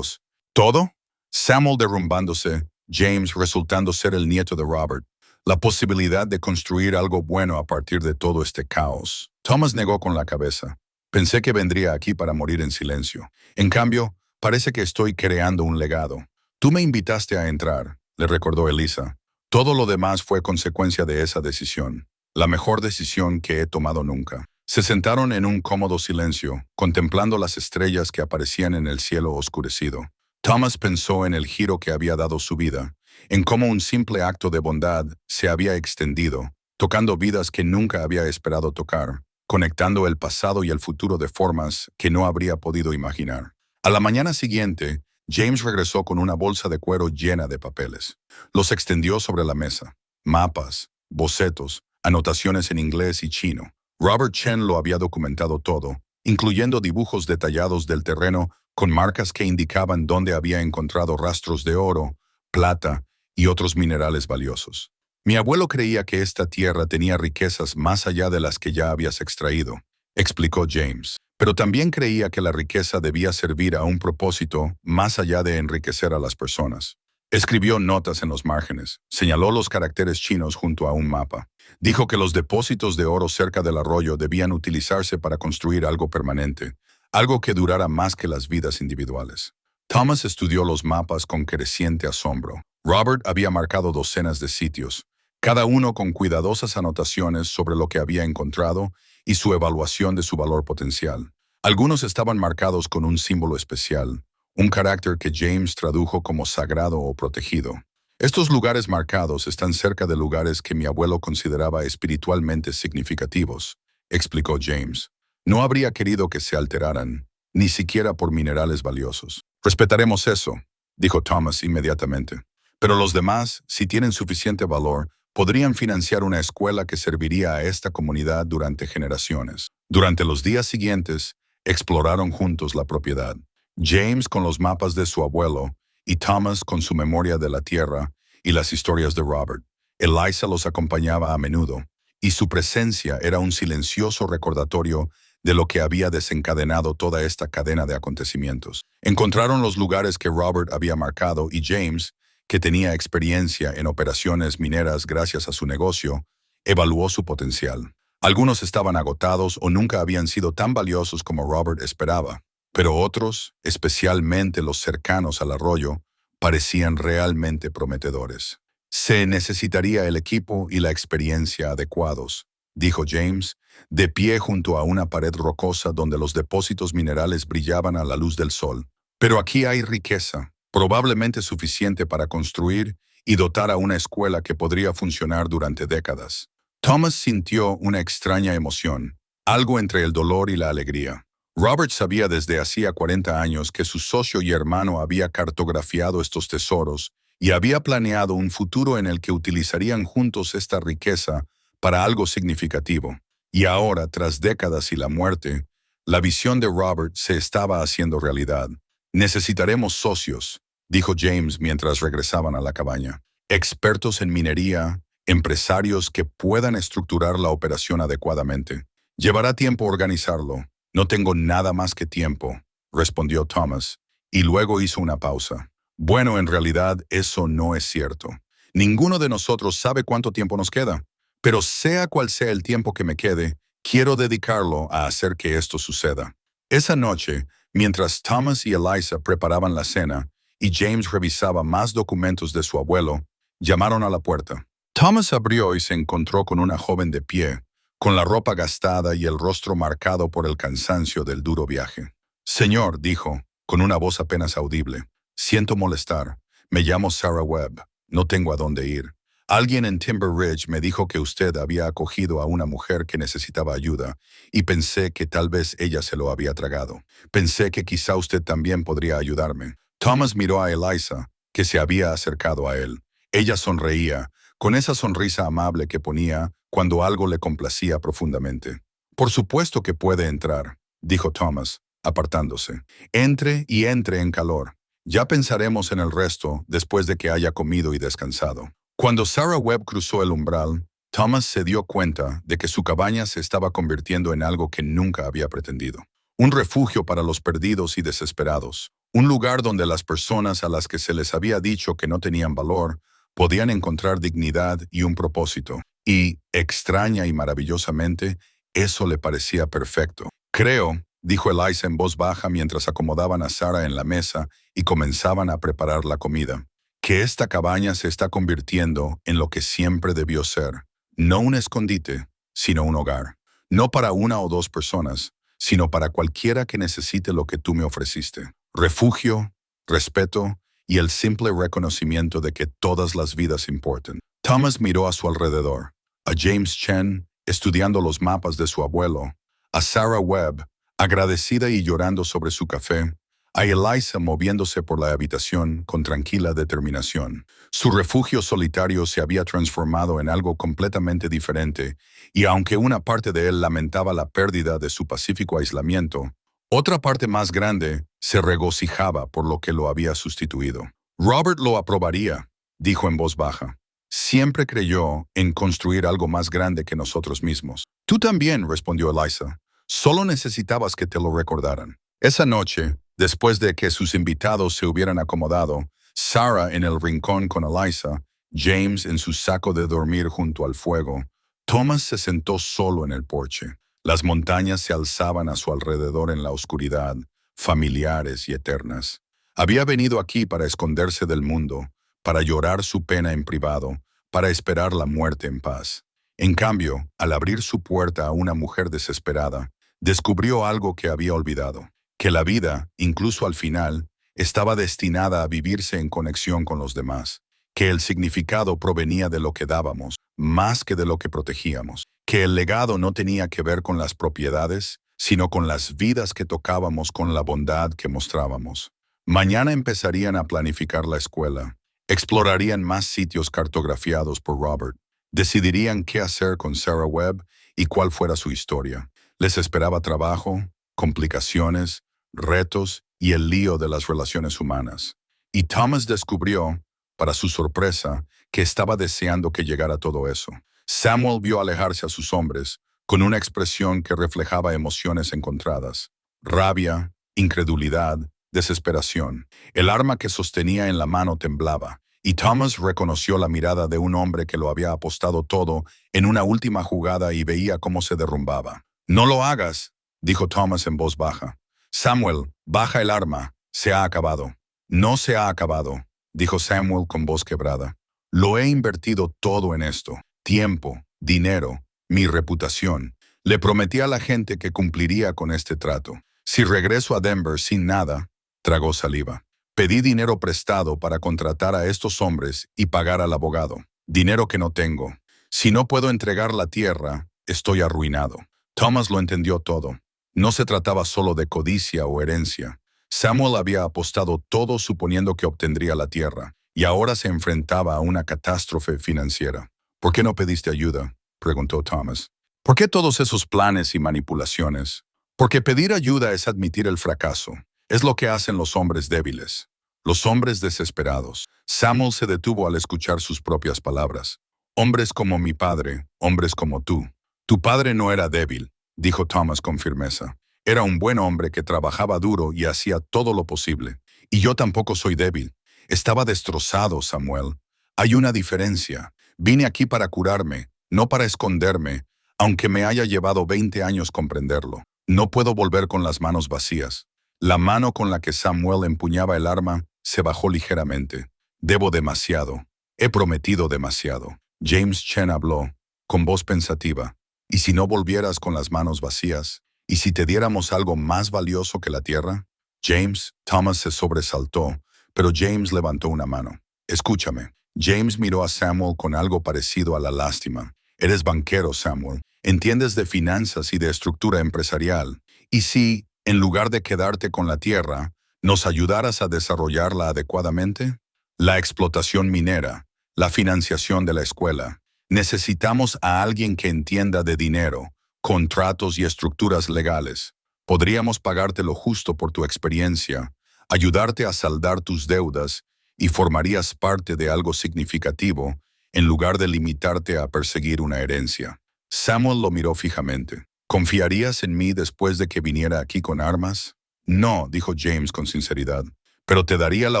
¿Todo? Samuel derrumbándose, James resultando ser el nieto de Robert. La posibilidad de construir algo bueno a partir de todo este caos. Thomas negó con la cabeza. Pensé que vendría aquí para morir en silencio. En cambio, parece que estoy creando un legado. Tú me invitaste a entrar, le recordó Eliza. Todo lo demás fue consecuencia de esa decisión, la mejor decisión que he tomado nunca. Se sentaron en un cómodo silencio, contemplando las estrellas que aparecían en el cielo oscurecido. Thomas pensó en el giro que había dado su vida, en cómo un simple acto de bondad se había extendido, tocando vidas que nunca había esperado tocar, conectando el pasado y el futuro de formas que no habría podido imaginar. A la mañana siguiente, James regresó con una bolsa de cuero llena de papeles. Los extendió sobre la mesa. Mapas, bocetos, anotaciones en inglés y chino. Robert Chen lo había documentado todo, incluyendo dibujos detallados del terreno con marcas que indicaban dónde había encontrado rastros de oro, plata y otros minerales valiosos. Mi abuelo creía que esta tierra tenía riquezas más allá de las que ya habías extraído, explicó James. Pero también creía que la riqueza debía servir a un propósito más allá de enriquecer a las personas. Escribió notas en los márgenes, señaló los caracteres chinos junto a un mapa. Dijo que los depósitos de oro cerca del arroyo debían utilizarse para construir algo permanente, algo que durara más que las vidas individuales. Thomas estudió los mapas con creciente asombro. Robert había marcado docenas de sitios, cada uno con cuidadosas anotaciones sobre lo que había encontrado y su evaluación de su valor potencial. Algunos estaban marcados con un símbolo especial, un carácter que James tradujo como sagrado o protegido. Estos lugares marcados están cerca de lugares que mi abuelo consideraba espiritualmente significativos, explicó James. No habría querido que se alteraran, ni siquiera por minerales valiosos. Respetaremos eso, dijo Thomas inmediatamente. Pero los demás, si tienen suficiente valor, podrían financiar una escuela que serviría a esta comunidad durante generaciones. Durante los días siguientes, exploraron juntos la propiedad. James con los mapas de su abuelo y Thomas con su memoria de la tierra y las historias de Robert. Eliza los acompañaba a menudo, y su presencia era un silencioso recordatorio de lo que había desencadenado toda esta cadena de acontecimientos. Encontraron los lugares que Robert había marcado y James, que tenía experiencia en operaciones mineras gracias a su negocio, evaluó su potencial. Algunos estaban agotados o nunca habían sido tan valiosos como Robert esperaba, pero otros, especialmente los cercanos al arroyo, parecían realmente prometedores. Se necesitaría el equipo y la experiencia adecuados, dijo James, de pie junto a una pared rocosa donde los depósitos minerales brillaban a la luz del sol. Pero aquí hay riqueza, probablemente suficiente para construir y dotar a una escuela que podría funcionar durante décadas. Thomas sintió una extraña emoción, algo entre el dolor y la alegría. Robert sabía desde hacía 40 años que su socio y hermano había cartografiado estos tesoros y había planeado un futuro en el que utilizarían juntos esta riqueza para algo significativo. Y ahora, tras décadas y la muerte, la visión de Robert se estaba haciendo realidad. Necesitaremos socios, dijo James mientras regresaban a la cabaña. Expertos en minería, empresarios que puedan estructurar la operación adecuadamente. Llevará tiempo organizarlo. No tengo nada más que tiempo, respondió Thomas, y luego hizo una pausa. Bueno, en realidad eso no es cierto. Ninguno de nosotros sabe cuánto tiempo nos queda, pero sea cual sea el tiempo que me quede, quiero dedicarlo a hacer que esto suceda. Esa noche, mientras Thomas y Eliza preparaban la cena y James revisaba más documentos de su abuelo, llamaron a la puerta. Thomas abrió y se encontró con una joven de pie, con la ropa gastada y el rostro marcado por el cansancio del duro viaje. Señor, dijo, con una voz apenas audible, siento molestar. Me llamo Sarah Webb. No tengo a dónde ir. Alguien en Timber Ridge me dijo que usted había acogido a una mujer que necesitaba ayuda, y pensé que tal vez ella se lo había tragado. Pensé que quizá usted también podría ayudarme. Thomas miró a Eliza, que se había acercado a él. Ella sonreía, con esa sonrisa amable que ponía cuando algo le complacía profundamente. Por supuesto que puede entrar, dijo Thomas, apartándose. Entre y entre en calor. Ya pensaremos en el resto después de que haya comido y descansado. Cuando Sarah Webb cruzó el umbral, Thomas se dio cuenta de que su cabaña se estaba convirtiendo en algo que nunca había pretendido. Un refugio para los perdidos y desesperados. Un lugar donde las personas a las que se les había dicho que no tenían valor podían encontrar dignidad y un propósito. Y, extraña y maravillosamente, eso le parecía perfecto. Creo, dijo Eliza en voz baja mientras acomodaban a Sarah en la mesa y comenzaban a preparar la comida, que esta cabaña se está convirtiendo en lo que siempre debió ser. No un escondite, sino un hogar. No para una o dos personas, sino para cualquiera que necesite lo que tú me ofreciste. Refugio, respeto y el simple reconocimiento de que todas las vidas importan. Thomas miró a su alrededor, a James Chen, estudiando los mapas de su abuelo, a Sarah Webb, agradecida y llorando sobre su café, a Eliza moviéndose por la habitación con tranquila determinación. Su refugio solitario se había transformado en algo completamente diferente, y aunque una parte de él lamentaba la pérdida de su pacífico aislamiento, otra parte más grande se regocijaba por lo que lo había sustituido. Robert lo aprobaría, dijo en voz baja. Siempre creyó en construir algo más grande que nosotros mismos. Tú también, respondió Eliza. Solo necesitabas que te lo recordaran. Esa noche, después de que sus invitados se hubieran acomodado, Sarah en el rincón con Eliza, James en su saco de dormir junto al fuego, Thomas se sentó solo en el porche. Las montañas se alzaban a su alrededor en la oscuridad, familiares y eternas. Había venido aquí para esconderse del mundo, para llorar su pena en privado, para esperar la muerte en paz. En cambio, al abrir su puerta a una mujer desesperada, descubrió algo que había olvidado, que la vida, incluso al final, estaba destinada a vivirse en conexión con los demás, que el significado provenía de lo que dábamos, más que de lo que protegíamos, que el legado no tenía que ver con las propiedades, sino con las vidas que tocábamos con la bondad que mostrábamos. Mañana empezarían a planificar la escuela, explorarían más sitios cartografiados por Robert, decidirían qué hacer con Sarah Webb y cuál fuera su historia. Les esperaba trabajo, complicaciones, retos y el lío de las relaciones humanas. Y Thomas descubrió, para su sorpresa, que estaba deseando que llegara todo eso. Samuel vio alejarse a sus hombres, con una expresión que reflejaba emociones encontradas. Rabia, incredulidad, desesperación. El arma que sostenía en la mano temblaba, y Thomas reconoció la mirada de un hombre que lo había apostado todo en una última jugada y veía cómo se derrumbaba. «No lo hagas», dijo Thomas en voz baja. «Samuel, baja el arma. Se ha acabado». «No se ha acabado», dijo Samuel con voz quebrada. «Lo he invertido todo en esto. Tiempo, dinero, mi reputación. Le prometí a la gente que cumpliría con este trato. Si regreso a Denver sin nada», tragó saliva. «Pedí dinero prestado para contratar a estos hombres y pagar al abogado. Dinero que no tengo. Si no puedo entregar la tierra, estoy arruinado». Thomas lo entendió todo. No se trataba solo de codicia o herencia. Samuel había apostado todo suponiendo que obtendría la tierra, y ahora se enfrentaba a una catástrofe financiera. ¿Por qué no pediste ayuda?, preguntó Thomas. ¿Por qué todos esos planes y manipulaciones? Porque pedir ayuda es admitir el fracaso. Es lo que hacen los hombres débiles, los hombres desesperados. Samuel se detuvo al escuchar sus propias palabras. Hombres como mi padre, hombres como tú. Tu padre no era débil, dijo Thomas con firmeza. Era un buen hombre que trabajaba duro y hacía todo lo posible. Y yo tampoco soy débil. Estaba destrozado, Samuel. Hay una diferencia. Vine aquí para curarme, no para esconderme, aunque me haya llevado 20 años comprenderlo. No puedo volver con las manos vacías. La mano con la que Samuel empuñaba el arma se bajó ligeramente. Debo demasiado. He prometido demasiado. James Chen habló, con voz pensativa. ¿Y si no volvieras con las manos vacías? ¿Y si te diéramos algo más valioso que la tierra? James, Thomas se sobresaltó, pero James levantó una mano. Escúchame. James miró a Samuel con algo parecido a la lástima. Eres banquero, Samuel. Entiendes de finanzas y de estructura empresarial. ¿Y si, en lugar de quedarte con la tierra, nos ayudaras a desarrollarla adecuadamente? La explotación minera, la financiación de la escuela. Necesitamos a alguien que entienda de dinero, contratos y estructuras legales. Podríamos pagarte lo justo por tu experiencia, ayudarte a saldar tus deudas y formarías parte de algo significativo en lugar de limitarte a perseguir una herencia. Samuel lo miró fijamente. ¿Confiarías en mí después de que viniera aquí con armas? No, dijo James con sinceridad, pero te daría la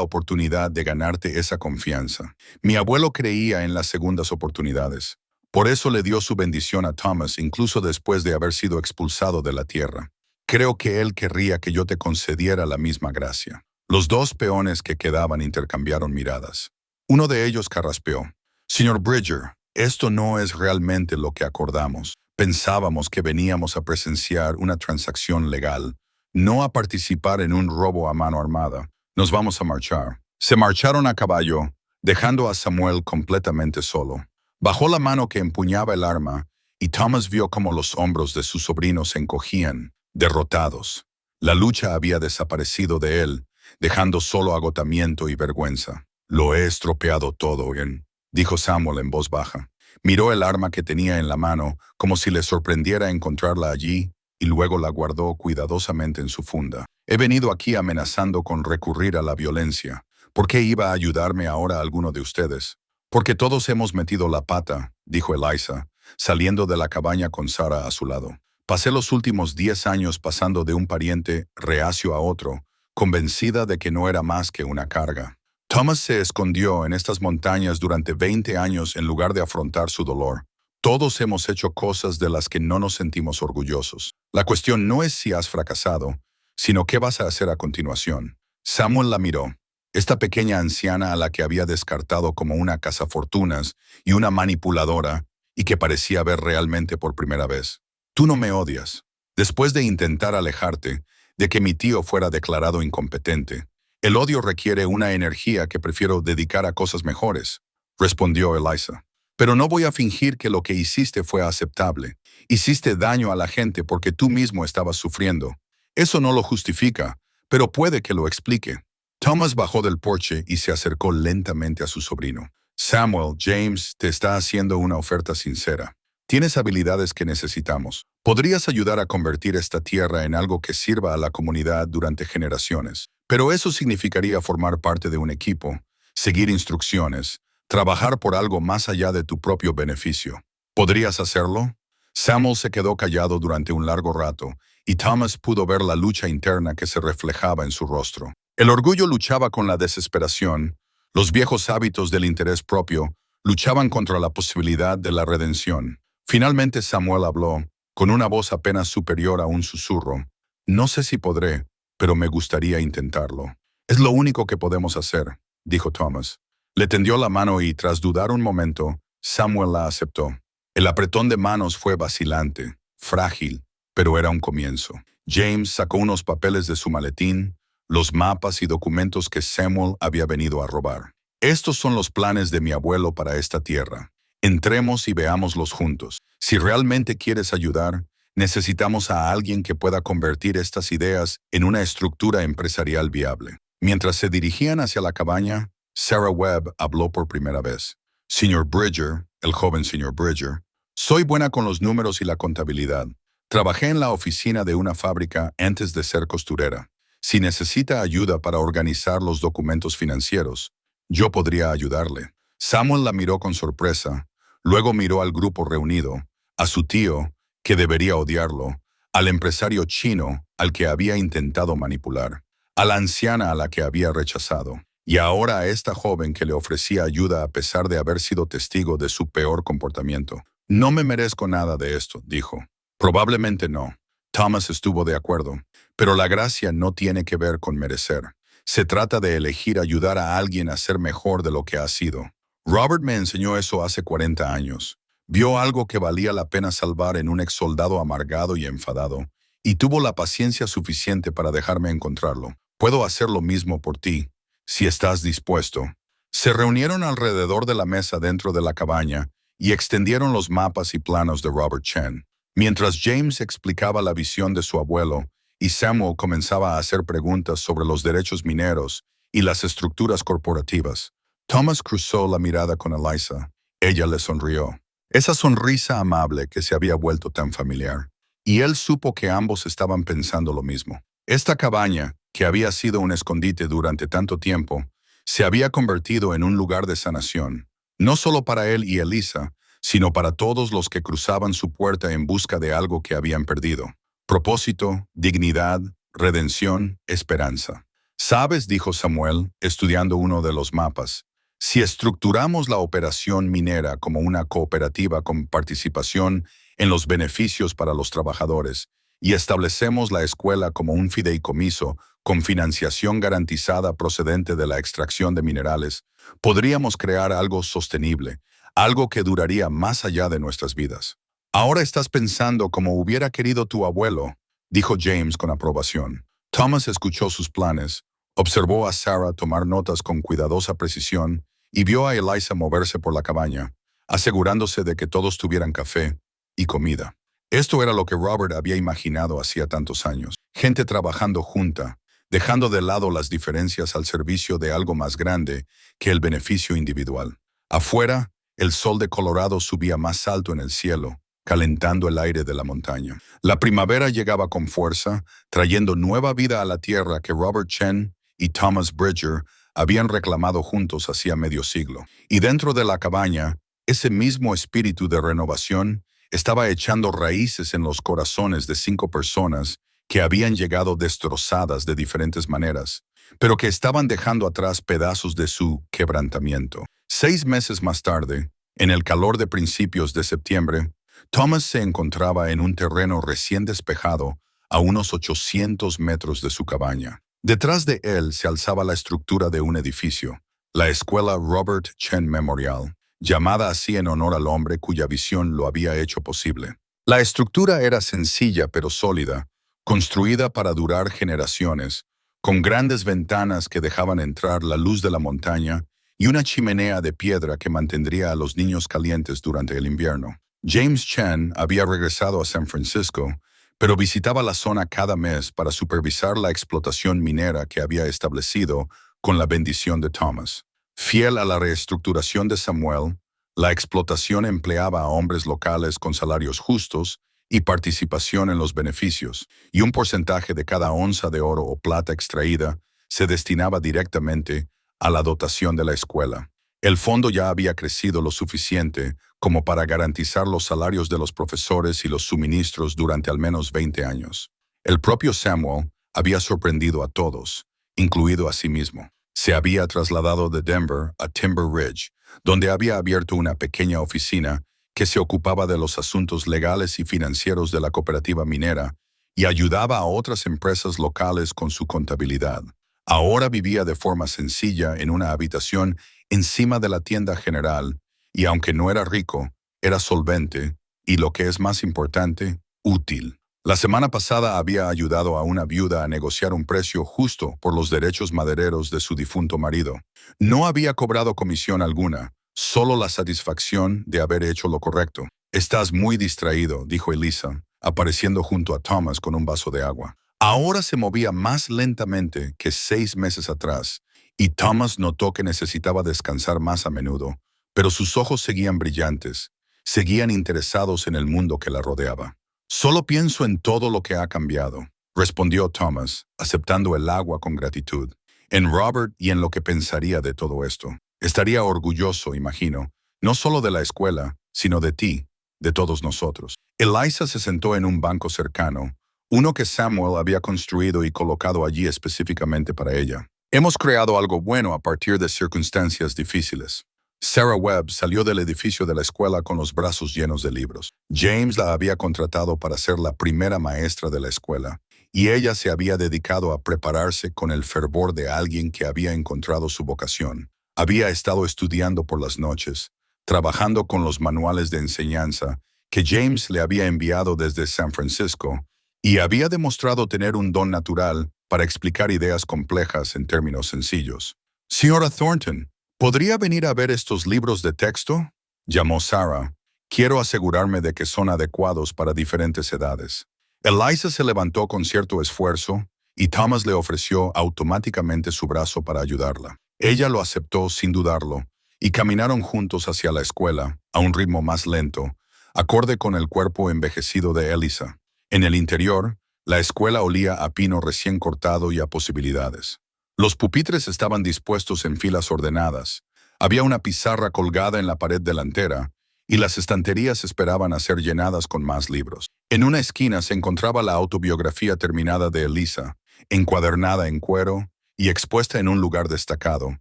oportunidad de ganarte esa confianza. Mi abuelo creía en las segundas oportunidades. Por eso le dio su bendición a Thomas incluso después de haber sido expulsado de la tierra. Creo que él querría que yo te concediera la misma gracia. Los dos peones que quedaban intercambiaron miradas. Uno de ellos carraspeó. Señor Bridger, esto no es realmente lo que acordamos. Pensábamos que veníamos a presenciar una transacción legal, no a participar en un robo a mano armada. Nos vamos a marchar. Se marcharon a caballo, dejando a Samuel completamente solo. Bajó la mano que empuñaba el arma y Thomas vio cómo los hombros de su sobrino se encogían, derrotados. La lucha había desaparecido de él, dejando solo agotamiento y vergüenza. Lo he estropeado todo, bien, dijo Samuel en voz baja. Miró el arma que tenía en la mano, como si le sorprendiera encontrarla allí, y luego la guardó cuidadosamente en su funda. He venido aquí amenazando con recurrir a la violencia. ¿Por qué iba a ayudarme ahora alguno de ustedes? Porque todos hemos metido la pata, dijo Eliza, saliendo de la cabaña con Sara a su lado. Pasé los últimos 10 años pasando de un pariente reacio a otro, convencida de que no era más que una carga. Thomas se escondió en estas montañas durante 20 años en lugar de afrontar su dolor. Todos hemos hecho cosas de las que no nos sentimos orgullosos. La cuestión no es si has fracasado, sino qué vas a hacer a continuación. Samuel la miró. Esta pequeña anciana a la que había descartado como una cazafortunas y una manipuladora, y que parecía ver realmente por primera vez. Tú no me odias. Después de intentar alejarte, de que mi tío fuera declarado incompetente, el odio requiere una energía que prefiero dedicar a cosas mejores, respondió Eliza. Pero no voy a fingir que lo que hiciste fue aceptable. Hiciste daño a la gente porque tú mismo estabas sufriendo. Eso no lo justifica, pero puede que lo explique. Thomas bajó del porche y se acercó lentamente a su sobrino. Samuel, James te está haciendo una oferta sincera. Tienes habilidades que necesitamos. Podrías ayudar a convertir esta tierra en algo que sirva a la comunidad durante generaciones. Pero eso significaría formar parte de un equipo, seguir instrucciones, trabajar por algo más allá de tu propio beneficio. ¿Podrías hacerlo? Samuel se quedó callado durante un largo rato, y Thomas pudo ver la lucha interna que se reflejaba en su rostro. El orgullo luchaba con la desesperación, los viejos hábitos del interés propio luchaban contra la posibilidad de la redención. Finalmente Samuel habló, con una voz apenas superior a un susurro. No sé si podré, pero me gustaría intentarlo. Es lo único que podemos hacer, dijo Thomas. Le tendió la mano y, tras dudar un momento, Samuel la aceptó. El apretón de manos fue vacilante, frágil, pero era un comienzo. James sacó unos papeles de su maletín, los mapas y documentos que Samuel había venido a robar. Estos son los planes de mi abuelo para esta tierra. Entremos y veámoslos juntos. Si realmente quieres ayudar, Necesitamos a alguien que pueda convertir estas ideas en una estructura empresarial viable. Mientras se dirigían hacia la cabaña, Sarah Webb habló por primera vez. Señor Bridger, el joven señor Bridger, soy buena con los números y la contabilidad. Trabajé en la oficina de una fábrica antes de ser costurera. Si necesita ayuda para organizar los documentos financieros, yo podría ayudarle. Samuel la miró con sorpresa, luego miró al grupo reunido, a su tío, que debería odiarlo, al empresario chino al que había intentado manipular, a la anciana a la que había rechazado, y ahora a esta joven que le ofrecía ayuda a pesar de haber sido testigo de su peor comportamiento. No me merezco nada de esto, dijo. Probablemente no. Thomas estuvo de acuerdo, pero la gracia no tiene que ver con merecer. Se trata de elegir ayudar a alguien a ser mejor de lo que ha sido. Robert me enseñó eso hace 40 años. Vio algo que valía la pena salvar en un ex soldado amargado y enfadado, y tuvo la paciencia suficiente para dejarme encontrarlo. Puedo hacer lo mismo por ti, si estás dispuesto. Se reunieron alrededor de la mesa dentro de la cabaña y extendieron los mapas y planos de Robert Chen. Mientras James explicaba la visión de su abuelo y Samuel comenzaba a hacer preguntas sobre los derechos mineros y las estructuras corporativas, Thomas cruzó la mirada con Eliza. Ella le sonrió. Esa sonrisa amable que se había vuelto tan familiar. Y él supo que ambos estaban pensando lo mismo. Esta cabaña, que había sido un escondite durante tanto tiempo, se había convertido en un lugar de sanación, no solo para él y Eliza, sino para todos los que cruzaban su puerta en busca de algo que habían perdido. Propósito, dignidad, redención, esperanza. ¿Sabes?, dijo Samuel, estudiando uno de los mapas. Si estructuramos la operación minera como una cooperativa con participación en los beneficios para los trabajadores y establecemos la escuela como un fideicomiso con financiación garantizada procedente de la extracción de minerales, podríamos crear algo sostenible, algo que duraría más allá de nuestras vidas. Ahora estás pensando como hubiera querido tu abuelo, dijo James con aprobación. Thomas escuchó sus planes, observó a Sarah tomar notas con cuidadosa precisión y vio a Eliza moverse por la cabaña, asegurándose de que todos tuvieran café y comida. Esto era lo que Robert había imaginado hacía tantos años. Gente trabajando junta, dejando de lado las diferencias al servicio de algo más grande que el beneficio individual. Afuera, el sol de Colorado subía más alto en el cielo, calentando el aire de la montaña. La primavera llegaba con fuerza, trayendo nueva vida a la tierra que Robert Chen y Thomas Bridger habían reclamado juntos hacía medio siglo. Y dentro de la cabaña, ese mismo espíritu de renovación estaba echando raíces en los corazones de 5 personas que habían llegado destrozadas de diferentes maneras, pero que estaban dejando atrás pedazos de su quebrantamiento. 6 meses más tarde, en el calor de principios de septiembre, Thomas se encontraba en un terreno recién despejado a unos 800 metros de su cabaña. Detrás de él se alzaba la estructura de un edificio, la Escuela Robert Chen Memorial, llamada así en honor al hombre cuya visión lo había hecho posible. La estructura era sencilla pero sólida, construida para durar generaciones, con grandes ventanas que dejaban entrar la luz de la montaña y una chimenea de piedra que mantendría a los niños calientes durante el invierno. James Chen había regresado a San Francisco, pero visitaba la zona cada mes para supervisar la explotación minera que había establecido con la bendición de Thomas. Fiel a la reestructuración de Samuel, la explotación empleaba a hombres locales con salarios justos y participación en los beneficios, y un porcentaje de cada onza de oro o plata extraída se destinaba directamente a la dotación de la escuela. El fondo ya había crecido lo suficiente como para garantizar los salarios de los profesores y los suministros durante al menos 20 años. El propio Samuel había sorprendido a todos, incluido a sí mismo. Se había trasladado de Denver a Timber Ridge, donde había abierto una pequeña oficina que se ocupaba de los asuntos legales y financieros de la cooperativa minera y ayudaba a otras empresas locales con su contabilidad. Ahora vivía de forma sencilla en una habitación encima de la tienda general y aunque no era rico, era solvente y, lo que es más importante, útil. La semana pasada había ayudado a una viuda a negociar un precio justo por los derechos madereros de su difunto marido. No había cobrado comisión alguna, solo la satisfacción de haber hecho lo correcto. «Estás muy distraído», dijo Eliza, apareciendo junto a Thomas con un vaso de agua. Ahora se movía más lentamente que 6 meses atrás, y Thomas notó que necesitaba descansar más a menudo, pero sus ojos seguían brillantes, seguían interesados en el mundo que la rodeaba. Solo pienso en todo lo que ha cambiado, respondió Thomas, aceptando el agua con gratitud. En Robert y en lo que pensaría de todo esto. Estaría orgulloso, imagino, no solo de la escuela, sino de ti, de todos nosotros. Eliza se sentó en un banco cercano, uno que Samuel había construido y colocado allí específicamente para ella. Hemos creado algo bueno a partir de circunstancias difíciles. Sarah Webb salió del edificio de la escuela con los brazos llenos de libros. James la había contratado para ser la primera maestra de la escuela, y ella se había dedicado a prepararse con el fervor de alguien que había encontrado su vocación. Había estado estudiando por las noches, trabajando con los manuales de enseñanza que James le había enviado desde San Francisco, y había demostrado tener un don natural para explicar ideas complejas en términos sencillos. Señora Thornton, ¿podría venir a ver estos libros de texto? Llamó Sarah. Quiero asegurarme de que son adecuados para diferentes edades. Eliza se levantó con cierto esfuerzo y Thomas le ofreció automáticamente su brazo para ayudarla. Ella lo aceptó sin dudarlo y caminaron juntos hacia la escuela, a un ritmo más lento, acorde con el cuerpo envejecido de Eliza. En el interior, la escuela olía a pino recién cortado y a posibilidades. Los pupitres estaban dispuestos en filas ordenadas. Había una pizarra colgada en la pared delantera y las estanterías esperaban a ser llenadas con más libros. En una esquina se encontraba la autobiografía terminada de Eliza, encuadernada en cuero y expuesta en un lugar destacado,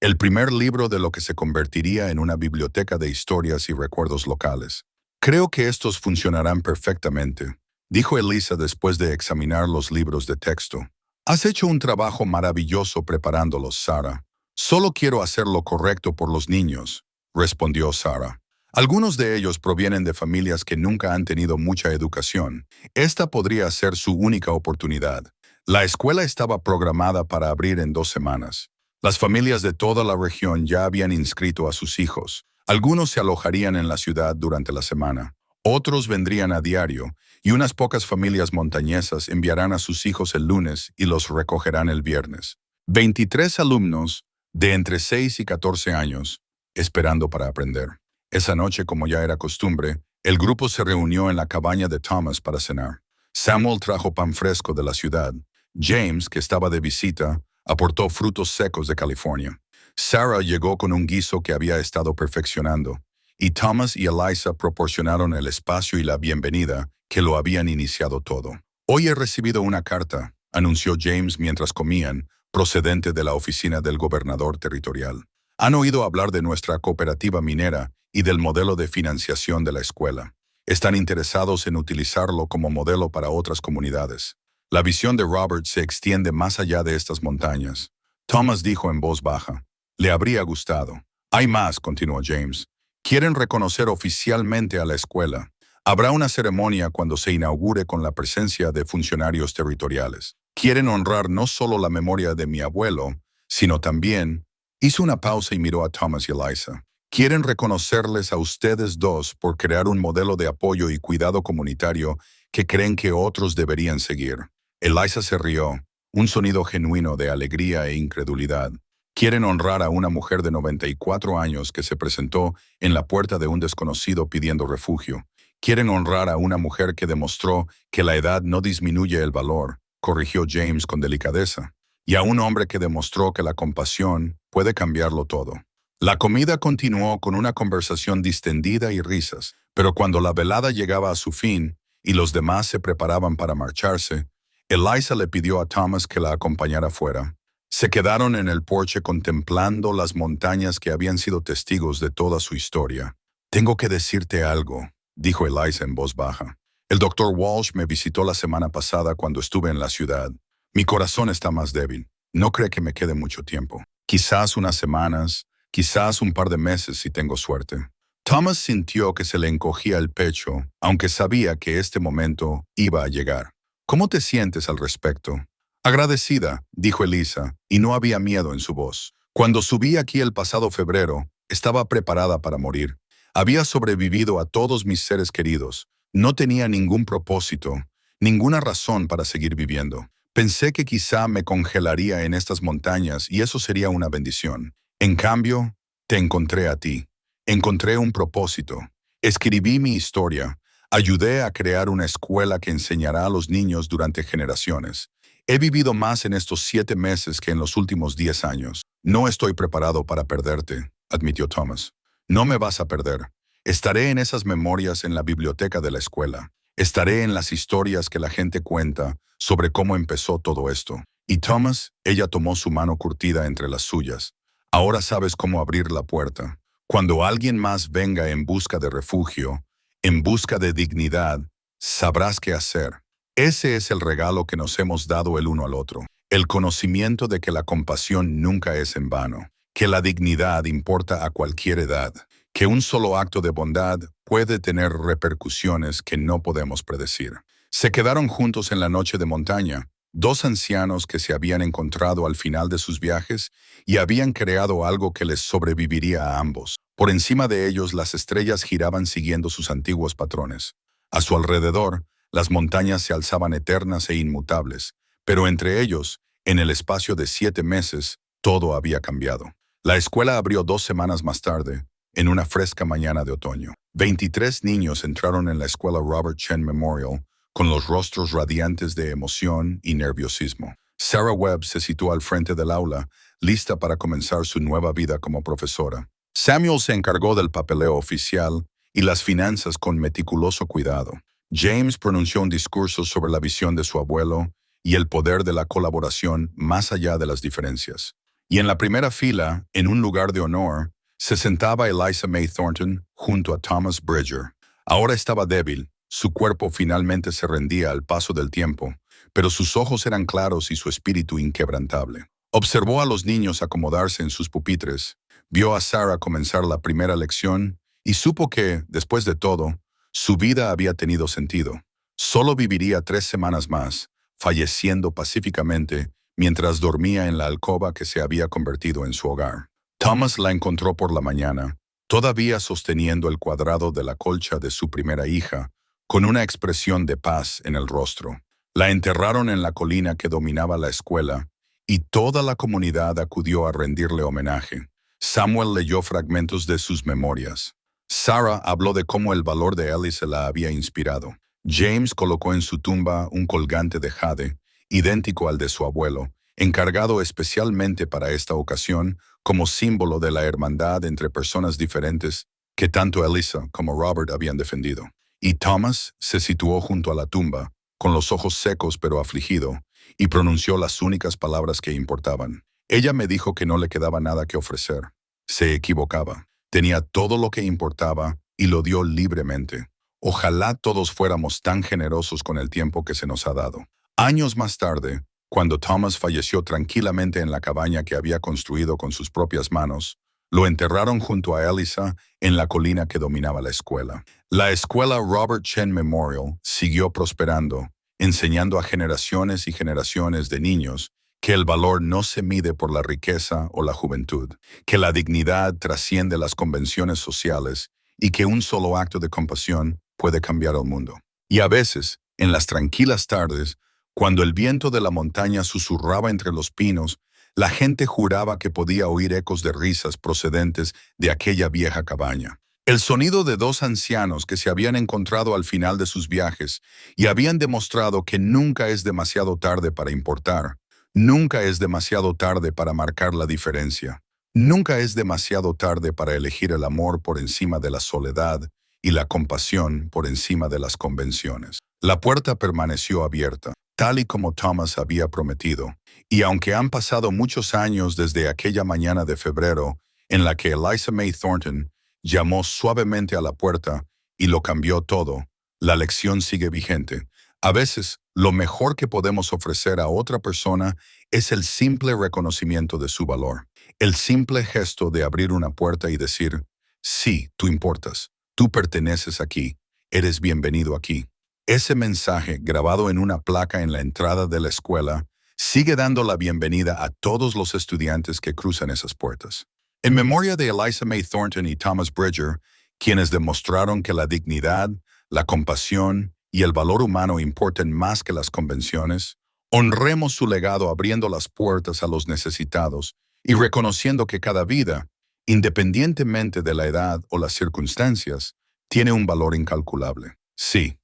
el primer libro de lo que se convertiría en una biblioteca de historias y recuerdos locales. Creo que estos funcionarán perfectamente, dijo Eliza después de examinar los libros de texto. Has hecho un trabajo maravilloso preparándolos, Sarah. Solo quiero hacer lo correcto por los niños, respondió Sarah. Algunos de ellos provienen de familias que nunca han tenido mucha educación. Esta podría ser su única oportunidad. La escuela estaba programada para abrir en 2 semanas. Las familias de toda la región ya habían inscrito a sus hijos. Algunos se alojarían en la ciudad durante la semana. Otros vendrían a diario, y unas pocas familias montañesas enviarán a sus hijos el lunes y los recogerán el viernes. 23 alumnos de entre 6 y 14 años, esperando para aprender. Esa noche, como ya era costumbre, el grupo se reunió en la cabaña de Thomas para cenar. Samuel trajo pan fresco de la ciudad. James, que estaba de visita, aportó frutos secos de California. Sarah llegó con un guiso que había estado perfeccionando, y Thomas y Eliza proporcionaron el espacio y la bienvenida que lo habían iniciado todo. Hoy he recibido una carta, anunció James mientras comían, procedente de la oficina del gobernador territorial. Han oído hablar de nuestra cooperativa minera y del modelo de financiación de la escuela. Están interesados en utilizarlo como modelo para otras comunidades. La visión de Robert se extiende más allá de estas montañas. Thomas dijo en voz baja. Le habría gustado. Hay más, continuó James. Quieren reconocer oficialmente a la escuela. Habrá una ceremonia cuando se inaugure con la presencia de funcionarios territoriales. Quieren honrar no solo la memoria de mi abuelo, sino también... Hizo una pausa y miró a Thomas y Eliza. Quieren reconocerles a ustedes dos por crear un modelo de apoyo y cuidado comunitario que creen que otros deberían seguir. Eliza se rió, un sonido genuino de alegría e incredulidad. Quieren honrar a una mujer de 94 años que se presentó en la puerta de un desconocido pidiendo refugio. Quieren honrar a una mujer que demostró que la edad no disminuye el valor, corrigió James con delicadeza, y a un hombre que demostró que la compasión puede cambiarlo todo. La comida continuó con una conversación distendida y risas, pero cuando la velada llegaba a su fin y los demás se preparaban para marcharse, Eliza le pidió a Thomas que la acompañara fuera. Se quedaron en el porche contemplando las montañas que habían sido testigos de toda su historia. Tengo que decirte algo, dijo Eliza en voz baja. El doctor Walsh me visitó la semana pasada cuando estuve en la ciudad. Mi corazón está más débil. No cree que me quede mucho tiempo. Quizás unas semanas, quizás un par de meses si tengo suerte. Thomas sintió que se le encogía el pecho, aunque sabía que este momento iba a llegar. ¿Cómo te sientes al respecto? Agradecida, dijo Eliza, y no había miedo en su voz. Cuando subí aquí el pasado febrero, estaba preparada para morir. Había sobrevivido a todos mis seres queridos, No tenía ningún propósito, ninguna razón para seguir viviendo. Pensé que quizá me congelaría en estas montañas y eso sería una bendición. En cambio, te encontré a ti. Encontré un propósito. Escribí mi historia. Ayudé a crear una escuela que enseñará a los niños durante generaciones. He vivido más en estos 7 meses que en los últimos 10 años. No estoy preparado para perderte, admitió Thomas. No me vas a perder. Estaré en esas memorias en la biblioteca de la escuela. Estaré en las historias que la gente cuenta sobre cómo empezó todo esto. Y Thomas, ella tomó su mano curtida entre las suyas. Ahora sabes cómo abrir la puerta. Cuando alguien más venga en busca de refugio, en busca de dignidad, sabrás qué hacer. Ese es el regalo que nos hemos dado el uno al otro. El conocimiento de que la compasión nunca es en vano, que la dignidad importa a cualquier edad, que un solo acto de bondad puede tener repercusiones que no podemos predecir. Se quedaron juntos en la noche de montaña, dos ancianos que se habían encontrado al final de sus viajes y habían creado algo que les sobreviviría a ambos. Por encima de ellos las estrellas giraban siguiendo sus antiguos patrones. A su alrededor, las montañas se alzaban eternas e inmutables, pero entre ellos, en el espacio de 7 meses, todo había cambiado. La escuela abrió 2 semanas más tarde, en una fresca mañana de otoño. 23 niños entraron en la escuela Robert Chen Memorial con los rostros radiantes de emoción y nerviosismo. Sarah Webb se situó al frente del aula, lista para comenzar su nueva vida como profesora. Samuel se encargó del papeleo oficial y las finanzas con meticuloso cuidado. James pronunció un discurso sobre la visión de su abuelo y el poder de la colaboración más allá de las diferencias. Y en la primera fila, en un lugar de honor, se sentaba Eliza May Thornton junto a Thomas Bridger. Ahora estaba débil, su cuerpo finalmente se rendía al paso del tiempo, pero sus ojos eran claros y su espíritu inquebrantable. Observó a los niños acomodarse en sus pupitres, vio a Sarah comenzar la primera lección y supo que, después de todo, su vida había tenido sentido. Solo viviría 3 semanas más, falleciendo pacíficamente mientras dormía en la alcoba que se había convertido en su hogar. Thomas la encontró por la mañana, todavía sosteniendo el cuadrado de la colcha de su primera hija, con una expresión de paz en el rostro. La enterraron en la colina que dominaba la escuela, y toda la comunidad acudió a rendirle homenaje. Samuel leyó fragmentos de sus memorias. Sarah habló de cómo el valor de Ellie se la había inspirado. James colocó en su tumba un colgante de jade, idéntico al de su abuelo, encargado especialmente para esta ocasión como símbolo de la hermandad entre personas diferentes que tanto Eliza como Robert habían defendido. Y Thomas se situó junto a la tumba, con los ojos secos pero afligido, y pronunció las únicas palabras que importaban. Ella me dijo que no le quedaba nada que ofrecer. Se equivocaba. Tenía todo lo que importaba y lo dio libremente. Ojalá todos fuéramos tan generosos con el tiempo que se nos ha dado. Años más tarde, cuando Thomas falleció tranquilamente en la cabaña que había construido con sus propias manos, lo enterraron junto a Eliza en la colina que dominaba la escuela. La escuela Robert Chen Memorial siguió prosperando, enseñando a generaciones y generaciones de niños que el valor no se mide por la riqueza o la juventud, que la dignidad trasciende las convenciones sociales y que un solo acto de compasión puede cambiar el mundo. Y a veces, en las tranquilas tardes, cuando el viento de la montaña susurraba entre los pinos, la gente juraba que podía oír ecos de risas procedentes de aquella vieja cabaña. El sonido de 2 ancianos que se habían encontrado al final de sus viajes y habían demostrado que nunca es demasiado tarde para importar, nunca es demasiado tarde para marcar la diferencia, nunca es demasiado tarde para elegir el amor por encima de la soledad y la compasión por encima de las convenciones. La puerta permaneció abierta, tal y como Thomas había prometido, y aunque han pasado muchos años desde aquella mañana de febrero en la que Eliza May Thornton llamó suavemente a la puerta y lo cambió todo, la lección sigue vigente. A veces, lo mejor que podemos ofrecer a otra persona es el simple reconocimiento de su valor, el simple gesto de abrir una puerta y decir, sí, tú importas, tú perteneces aquí, eres bienvenido aquí. Ese mensaje, grabado en una placa en la entrada de la escuela, sigue dando la bienvenida a todos los estudiantes que cruzan esas puertas. En memoria de Eliza May Thornton y Thomas Bridger, quienes demostraron que la dignidad, la compasión y el valor humano importen más que las convenciones, honremos su legado abriendo las puertas a los necesitados y reconociendo que cada vida, independientemente de la edad o las circunstancias, tiene un valor incalculable. Sí,